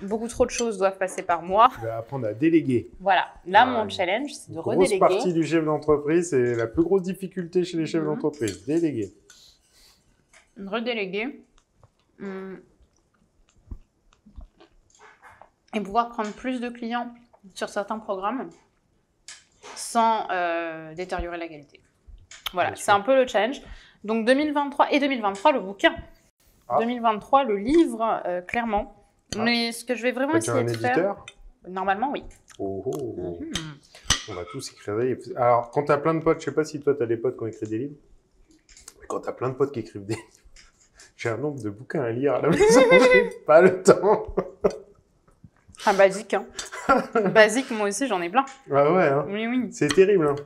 Beaucoup trop de choses doivent passer par moi. Tu vas apprendre à déléguer. Voilà, là, Ah, mon challenge, c'est de Grosse redéléguer. partie du chef d'entreprise, c'est la plus grosse difficulté chez les chefs Mhm. d'entreprise, déléguer. Redéléguer. Et pouvoir prendre plus de clients sur certains programmes sans détériorer la qualité. Voilà, Bien sûr. c'est un peu le challenge. Donc 2023 et 2023, le bouquin. Ah. 2023, le livre, clairement. Ah. Mais ce que je vais vraiment T'as essayer un de faire... éditeur? Normalement, oui. Oh, oh. Mhm. On va tous écrire. Alors, quand tu as plein de potes, je sais pas si toi, tu as des potes qui ont écrit des livres, mais quand tu as plein de potes qui écrivent des livres, j'ai un nombre de bouquins à lire à la maison, j'ai pas le temps. Ah, basique, hein. Basique, moi aussi, j'en ai plein. Ah ouais, hein. Oui, oui. C'est terrible. Hein.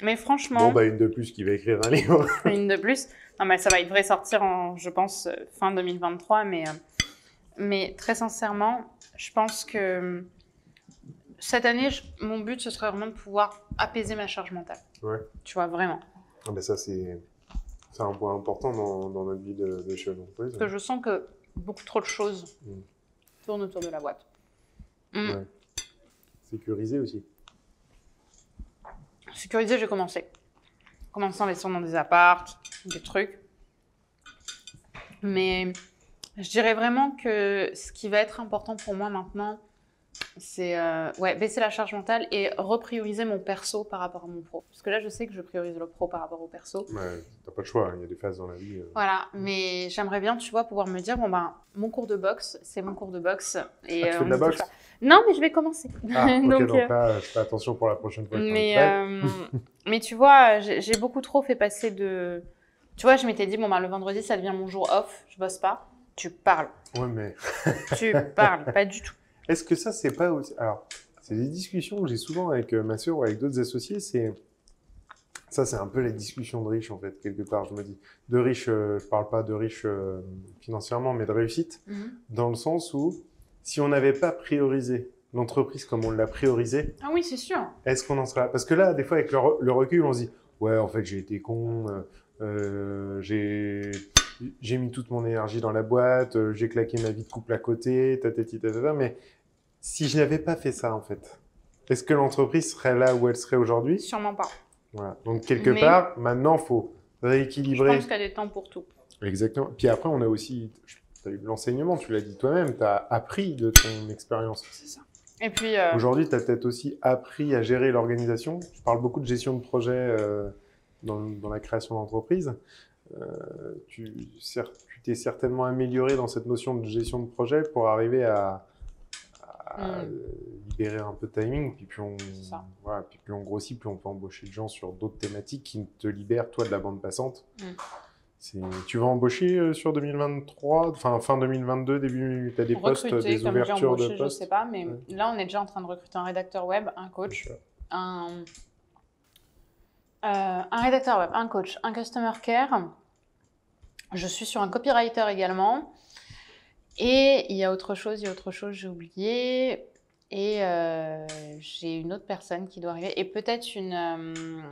Mais franchement... Bon, bah, une de plus qui va écrire un livre. Une de plus. Non, mais ça va, il devrait sortir en, je pense, fin 2023. Mais très sincèrement, je pense que cette année, mon but, ce serait vraiment de pouvoir apaiser ma charge mentale. Ouais. Tu vois, vraiment. Ah bah ça, c'est un point important dans notre vie de chef d'entreprise. Parce que je sens que beaucoup trop de choses tournent autour de la boîte. Ouais. Sécuriser aussi. Sécuriser, j'ai commencé. Commencer à investir dans des apparts, des trucs. Mais je dirais vraiment que ce qui va être important pour moi maintenant, c'est baisser la charge mentale et reprioriser mon perso par rapport à mon pro. Parce que là, je sais que je priorise le pro par rapport au perso. Ouais, t'as pas le choix, il y a des phases dans la vie. Voilà, mais j'aimerais bien, tu vois, pouvoir me dire, bon ben, mon cours de boxe, c'est mon cours de boxe. Et, tu fais de la boxe? Non, mais je vais commencer. Ah, ok, donc là, je fais attention pour la prochaine fois. Mais tu vois, j'ai beaucoup trop fait passer de... Tu vois, je m'étais dit, bon ben, le vendredi, ça devient mon jour off, je bosse pas. Tu parles. Ouais, mais... Tu parles, pas du tout. Est-ce que ça, c'est pas aussi... Alors, c'est des discussions que j'ai souvent avec ma sœur ou avec d'autres associés, Ça, c'est un peu la discussion de riches, en fait, quelque part, je me dis. De riches, je parle pas de riches financièrement, mais de réussite, dans le sens où, si on n'avait pas priorisé l'entreprise comme on l'a priorisé... Ah oui, c'est sûr. Est-ce qu'on en sera... Parce que là, des fois, avec le recul, on se dit, ouais, en fait, j'ai été con, j'ai mis toute mon énergie dans la boîte, j'ai claqué ma vie de couple à côté, mais si je n'avais pas fait ça, en fait, est-ce que l'entreprise serait là où elle serait aujourd'hui? Sûrement pas. Voilà. Donc, quelque part, maintenant, il faut rééquilibrer. Je pense qu'il y a des temps pour tout. Exactement. Puis après, on a aussi... Tu as eu de l'enseignement, tu l'as dit toi-même, tu as appris de ton expérience. C'est ça. Et puis... Aujourd'hui, tu as peut-être aussi appris à gérer l'organisation. Je parle beaucoup de gestion de projet dans la création d'entreprise. Tu t'es certainement amélioré dans cette notion de gestion de projet pour arriver à libérer un peu de timing. Puis plus on grossit, plus on peut embaucher de gens sur d'autres thématiques qui te libèrent, toi, de la bande passante. Tu vas embaucher sur 2023, enfin fin 2022, début, tu as des postes, des ouvertures de postes? Je sais pas, mais là, on est déjà en train de recruter un rédacteur web, un coach, un rédacteur web, un coach, un customer care. Je suis sur un copywriter également. Et il y a autre chose, j'ai oublié. Et j'ai une autre personne qui doit arriver. Et peut-être une...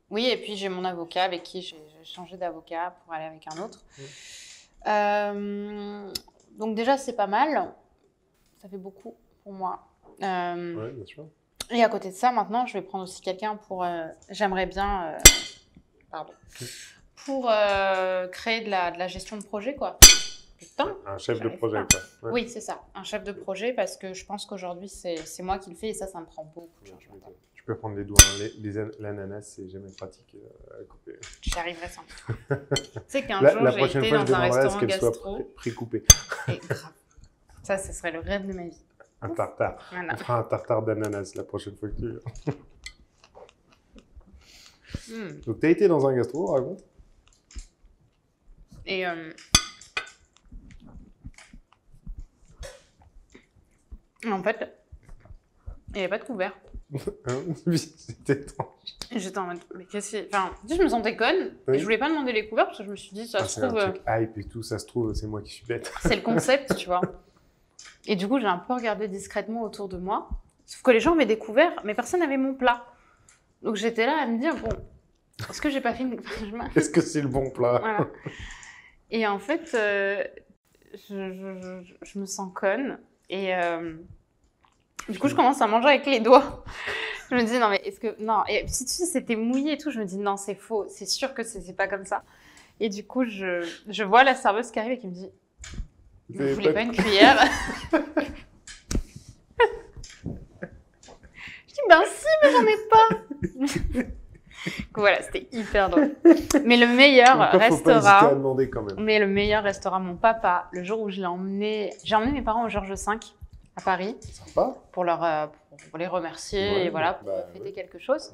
Oui, et puis j'ai mon avocat avec qui j'ai changé d'avocat pour aller avec un autre. Donc déjà, c'est pas mal. Ça fait beaucoup pour moi. Oui, bien sûr. Et à côté de ça, maintenant, je vais prendre aussi quelqu'un pour... J'aimerais bien... pour créer de la gestion de projet, quoi. de temps. Un chef de J'arrive projet, pas. quoi. Ouais. Oui, c'est ça, un chef de projet, parce que je pense qu'aujourd'hui, c'est moi qui le fais et ça me prend beaucoup de changement. Tu peux prendre les doigts. L'ananas, c'est jamais pratique à couper. J'y arriverai sans. Tu sais qu'un La jour, j'ai prochaine été fois, je dans un demanderai à ce restaurant qu'elle soit gastro. pré-coupée. Et grave. Ça, ce serait le rêve de ma vie. Un tartare. Voilà. On fera un tartare d'ananas la prochaine fois que tu viens. Donc, tu as été dans un gastro, raconte. Et en fait, il n'y avait pas de couvert. Oui, c'était étrange. Et j'étais en mode, mais qu'est-ce que c'est. Enfin, tu sais, je me sentais conne. Oui. Et je voulais pas demander les couverts parce que je me suis dit, ça se C'est un trouve, truc hype et tout, ça se trouve, c'est moi qui suis bête. c'est le concept, tu vois. Et du coup, j'ai un peu regardé discrètement autour de moi. Sauf que les gens avaient des couverts, mais personne n'avait mon plat. Donc j'étais là à me dire, bon, est-ce que j'ai pas fait une. Est-ce que c'est le bon plat? Voilà. Et en fait, je me sens conne. Et du coup, je commence à manger avec les doigts. Je me dis, non, mais est-ce que. Non. Et si tu sais, c'était mouillé et tout, je me dis, non, c'est faux. C'est sûr que c'est pas comme ça. Et du coup, je vois la serveuse qui arrive et qui me dit, vous voulez pas une cuillère? Je dis, ben si, mais j'en ai pas. Voilà, c'était hyper drôle. Mais le meilleur Faut pas hésiter à restaurant. demander quand même. Mais le meilleur restaurant, mon papa, le jour où je l'ai emmené. J'ai emmené mes parents au Georges V à Paris Sympa. pour les remercier Ouais, et voilà, pour bah, fêter ouais. quelque chose.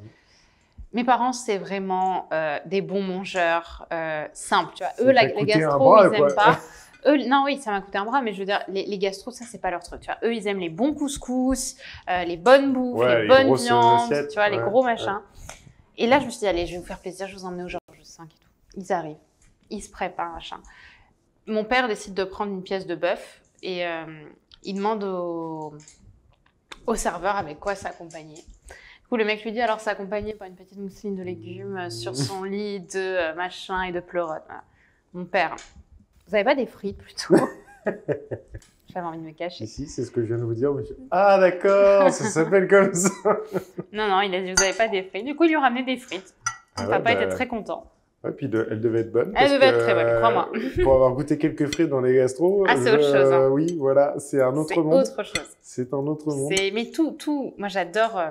Mes parents, c'est vraiment des bons mangeurs simples. Tu vois, eux, Ça t'a les coûté un gastros, bras, ils quoi. n'aiment pas. Eux, non, oui, ça m'a coûté un bras, mais je veux dire, les gastros, ça, c'est pas leur truc. Tu vois, eux, ils aiment les bons couscous, les bonnes bouffes, Ouais, les les bonnes grosses viandes, assiettes, tu vois, les ouais, gros machins. Et là, je me suis dit, allez, je vais vous faire plaisir, je vais vous emmener au Georges V et tout. Ils arrivent, ils se préparent, machin. Mon père décide de prendre une pièce de bœuf et il demande au serveur avec quoi s'accompagner. Du coup, le mec lui dit, alors s'accompagner par une petite mousseline de légumes sur son lit de machin et de pleurote. Voilà. Mon père, vous avez pas des frites plutôt? J'avais envie de me cacher. Ici, c'est ce que je viens de vous dire, monsieur. Ah, d'accord, ça s'appelle comme ça. Non, il a dit, vous avez pas des frites. Du coup, il lui a ramené des frites. Ah Mon ouais, papa bah, était très content. Ouais, puis elle devait être bonne. Elle parce devait que, être très bonne, crois-moi. Pour avoir goûté quelques frites dans les gastros. Ah, c'est autre chose, hein. Oui, voilà, c'est un autre C'est monde. autre chose. C'est un autre monde. Mais tout. Moi, j'adore.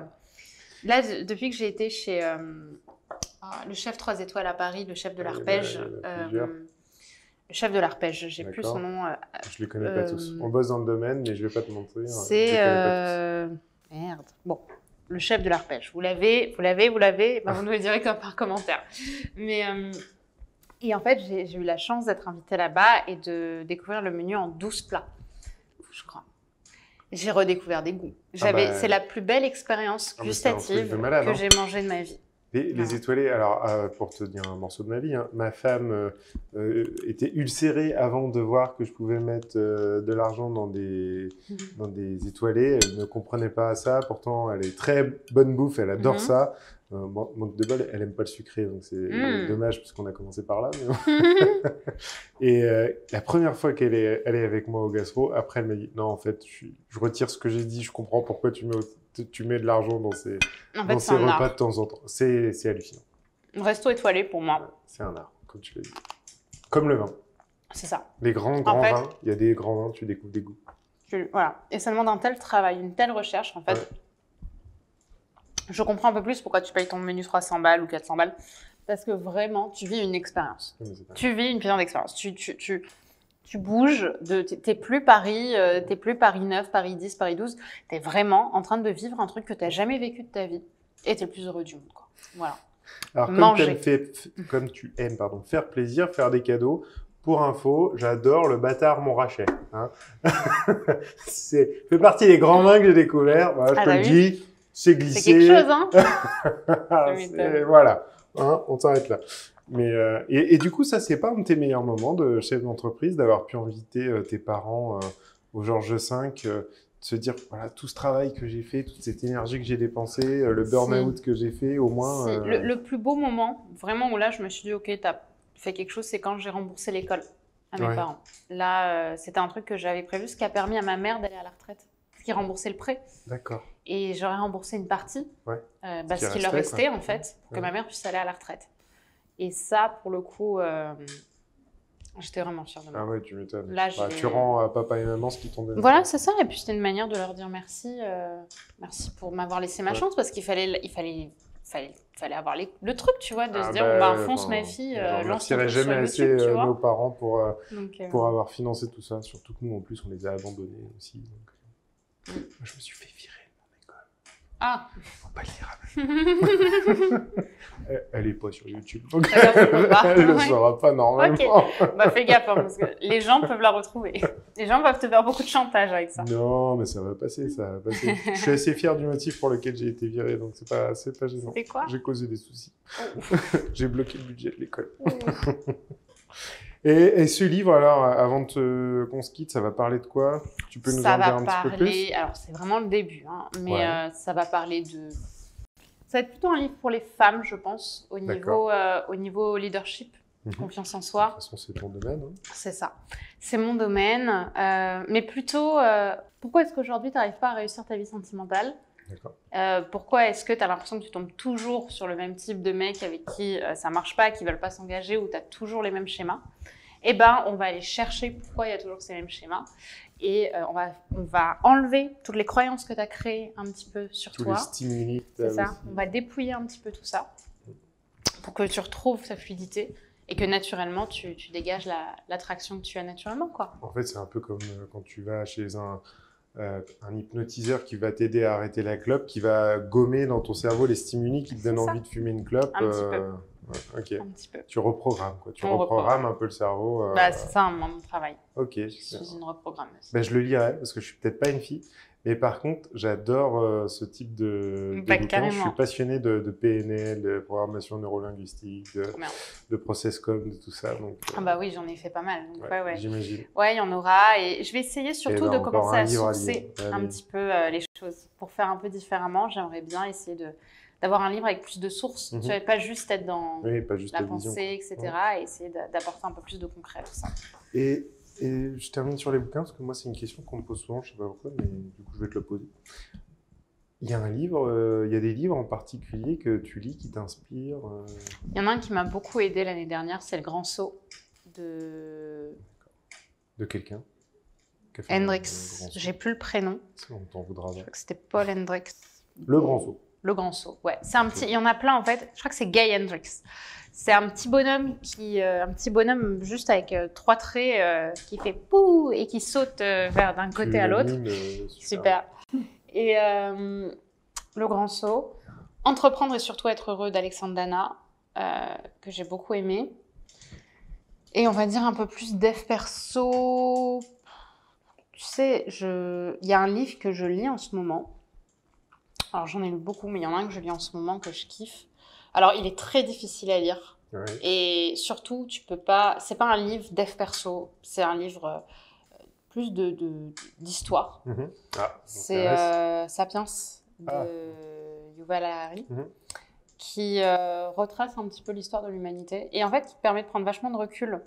Là, depuis que j'ai été chez le chef 3 étoiles à Paris, le chef de l'Arpège. Il y en a plusieurs. Le chef de l'Arpège, j'ai plus D'accord. son nom. Je les connais pas tous. On bosse dans le domaine, mais je vais pas te mentir. je C'est. les connais pas Merde. Bon, le chef de l'Arpège. Vous l'avez. Ben, vous nous le direz comme par commentaire. Mais. Et en fait, j'ai eu la chance d'être invitée là-bas et de découvrir le menu en 12 plats, je crois. J'ai redécouvert des goûts. C'est la plus belle expérience mais c'est un truc gustative de malade, que hein. j'ai mangée de ma vie. Les étoilés, alors pour te dire un morceau de ma vie, hein, ma femme était ulcérée avant de voir que je pouvais mettre de l'argent dans des étoilés. Elle ne comprenait pas ça. Pourtant, elle est très bonne bouffe, elle adore ça. Manque de bol, elle aime pas le sucré, donc c'est dommage parce qu'on a commencé par là. Mais bon. Et la première fois qu'elle est avec moi au gastro, après elle m'a dit non, en fait, je retire ce que j'ai dit, je comprends pourquoi tu mets de l'argent dans ces repas de temps en temps. C'est hallucinant. Resto étoilé pour moi. C'est un art, comme tu l'as dit. Comme le vin. C'est ça. Les grands vins, il y a des grands vins, tu découvres des goûts. Voilà. Et ça demande un tel travail, une telle recherche, en fait. Ouais. Je comprends un peu plus pourquoi tu payes ton menu 300 balles ou 400 balles. Parce que vraiment, tu vis une expérience. Tu vis une putain d'expérience. Tu bouges, t'es plus Paris 9, Paris 10, Paris 12. T'es vraiment en train de vivre un truc que t'as jamais vécu de ta vie. Et t'es le plus heureux du monde, quoi. Voilà. Alors, comme tu aimes faire plaisir, faire des cadeaux, pour info, j'adore le bâtard Montrachet. Hein. Fait partie des grands vins que j'ai découverts. Voilà, je te le dis, c'est glissé. C'est quelque chose, hein. Voilà, hein, on s'arrête là. Mais, et du coup, ça, c'est pas un de tes meilleurs moments de chef d'entreprise, d'avoir pu inviter tes parents au Georges V, de se dire, voilà, tout ce travail que j'ai fait, toute cette énergie que j'ai dépensée, le burn-out que j'ai fait, au moins... Le plus beau moment, vraiment, où là, je me suis dit, OK, t'as fait quelque chose, c'est quand j'ai remboursé l'école à mes parents. Là, c'était un truc que j'avais prévu, ce qui a permis à ma mère d'aller à la retraite, ce qui remboursait le prêt. D'accord. Et j'aurais remboursé une partie, ce qui leur restait, restait, en fait, pour que ma mère puisse aller à la retraite. Et ça, pour le coup, J'étais vraiment fière de moi. Ah ouais, tu m'étonnes. Là, Tu rends à papa et maman ce qu'ils t'ont donné. Voilà, c'est ça. Et puis c'était une manière de leur dire merci, merci pour m'avoir laissé ma chance, parce qu'il fallait avoir le truc, tu vois, de se dire, fonce ma fille, lance ton truc sur jamais YouTube, assez tu vois. nos parents Donc, pour avoir financé tout ça. Surtout que nous, en plus, on les a abandonnés aussi. Donc... Moi, je me suis fait virer de mon école. Ah. Faut pas le dire. Elle est pas sur YouTube. Donc elle le saura pas normalement. Ok, bah fais gaffe, hein, parce que les gens peuvent la retrouver. Les gens peuvent te faire beaucoup de chantage avec ça. Non, mais ça va passer, ça va passer. Je suis assez fier du motif pour lequel j'ai été viré, donc c'est pas gênant. C'était quoi? J'ai causé des soucis. J'ai bloqué le budget de l'école. Et ce livre, alors, avant qu'on se quitte, ça va parler de quoi? Tu peux nous en dire un petit peu plus? Alors, c'est vraiment le début, hein, mais ça va parler de... Ça va être plutôt un livre pour les femmes, je pense, au niveau leadership, confiance en soi. De toute façon, c'est ton domaine. Hein. C'est ça. C'est mon domaine, mais plutôt, pourquoi est-ce qu'aujourd'hui, tu n'arrives pas à réussir ta vie sentimentale? Pourquoi est-ce que tu as l'impression que tu tombes toujours sur le même type de mec avec qui ça marche pas, qui veulent pas s'engager, ou tu as toujours les mêmes schémas? Eh ben, on va aller chercher pourquoi il y a toujours ces mêmes schémas, et on va enlever toutes les croyances que tu as créées un petit peu sur toi. Tous les stimuli. C'est ça. On va dépouiller un petit peu tout ça pour que tu retrouves ta fluidité et que naturellement tu dégages l'attraction que tu as naturellement, quoi. En fait, c'est un peu comme quand tu vas chez un hypnotiseur qui va t'aider à arrêter la clope, qui va gommer dans ton cerveau les stimuli qui te donnent envie de fumer une clope. Un petit peu. Ok. Un petit peu. Tu reprogrammes, quoi. Tu reprogrammes un peu le cerveau. C'est ça mon travail. Ok. Je suis une reprogrammeuse. Je le lirai parce que je suis peut-être pas une fille. Mais par contre, j'adore ce type de bouquin. Je suis passionné de PNL, de programmation neurolinguistique, de process-com, de tout ça. Donc, oui, j'en ai fait pas mal. Donc, ouais. J'imagine. Ouais, il y en aura. Et je vais essayer surtout de commencer à sourcer un petit peu les choses. Pour faire un peu différemment, j'aimerais bien essayer d'avoir un livre avec plus de sources. Tu vas pas juste être dans la pensée, etc. Et essayer d'apporter un peu plus de concret à tout ça. Et je termine sur les bouquins, parce que moi, c'est une question qu'on me pose souvent, je sais pas pourquoi, mais du coup, je vais te la poser. Il y a des livres en particulier que tu lis qui t'inspirent Il y en a un qui m'a beaucoup aidé l'année dernière, c'est Le Grand Saut de quelqu'un Hendrix. J'ai plus le prénom. On t'en voudra. Je crois que c'était Paul Hendrix. Le Grand Saut. Le Grand Saut, ouais. C'est un petit. Il y en a plein en fait. Je crois que c'est Guy Hendrix. C'est un petit bonhomme juste avec 3 traits qui fait pou et qui saute d'un côté à l'autre. Super. Et Le Grand Saut. Entreprendre et surtout être heureux d'Alexandre Dana, que j'ai beaucoup aimé. Et on va dire un peu plus dev perso. Tu sais, il y a un livre que je lis en ce moment. Alors j'en ai lu beaucoup, mais il y en a un que je lis en ce moment que je kiffe. Alors il est très difficile à lire. Ouais. Et surtout, tu peux pas. C'est pas un livre dev perso, c'est un livre plus d'histoire. C'est Sapiens de Yuval Harari, qui retrace un petit peu l'histoire de l'humanité et en fait qui permet de prendre vachement de recul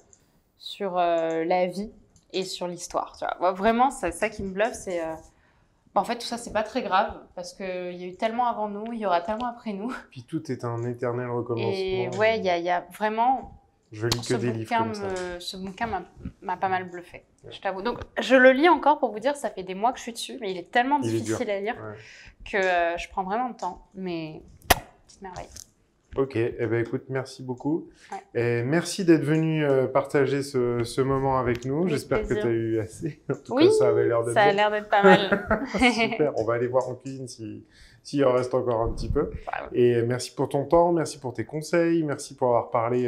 sur la vie et sur l'histoire. Tu vois. Vraiment, c'est ça qui me bluffe, c'est en fait tout ça c'est pas très grave parce qu'il y a eu tellement avant nous, il y aura tellement après nous. Puis tout est un éternel recommencement. Et ouais, il y a vraiment. Je lis que des livres comme ça. Ce bouquin m'a pas mal bluffé, je t'avoue. Donc, je le lis encore pour vous dire, ça fait des mois que je suis dessus, mais il est tellement difficile à lire que je prends vraiment le temps. Mais, petite merveille. Ok, écoute, merci beaucoup. Ouais. Et merci d'être venu partager ce moment avec nous. J'espère que tu as eu assez. En tout cas, ça avait l'air d'être ça a l'air d'être pas mal. Super, on va aller voir en cuisine s'il en reste encore un petit peu. Et merci pour ton temps, merci pour tes conseils, merci pour avoir parlé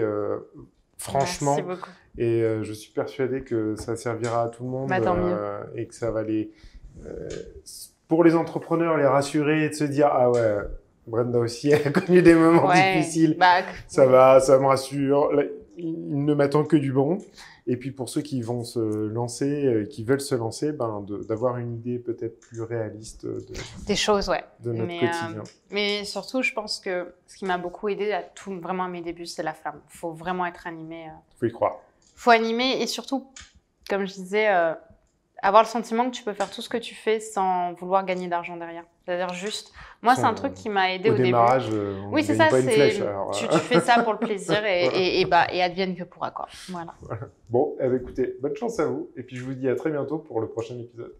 franchement. Merci beaucoup. Et je suis persuadé que ça servira à tout le monde tant mieux. Et que ça va pour les entrepreneurs, les rassurer et de se dire « Ah ouais, Brenda aussi, elle a connu des moments difficiles. Ça me rassure. Là, il ne m'attend que du bon. » Et puis pour ceux qui vont se lancer, qui veulent se lancer, d'avoir une idée peut-être plus réaliste des choses, de notre quotidien. Mais surtout, je pense que ce qui m'a beaucoup aidé vraiment à mes débuts, c'est la flamme. Il faut vraiment être animé. Il faut y croire. Il faut animer et surtout, comme je disais, avoir le sentiment que tu peux faire tout ce que tu fais sans vouloir gagner d'argent derrière. C'est-à-dire juste, moi c'est un truc qui m'a aidé au début. Au démarrage, on oui, c'est gagne ça, pas une flèche. Alors, tu fais ça pour le plaisir et advienne que pourra quoi. Voilà. Bon, eh bien, écoutez, bonne chance à vous et puis je vous dis à très bientôt pour le prochain épisode.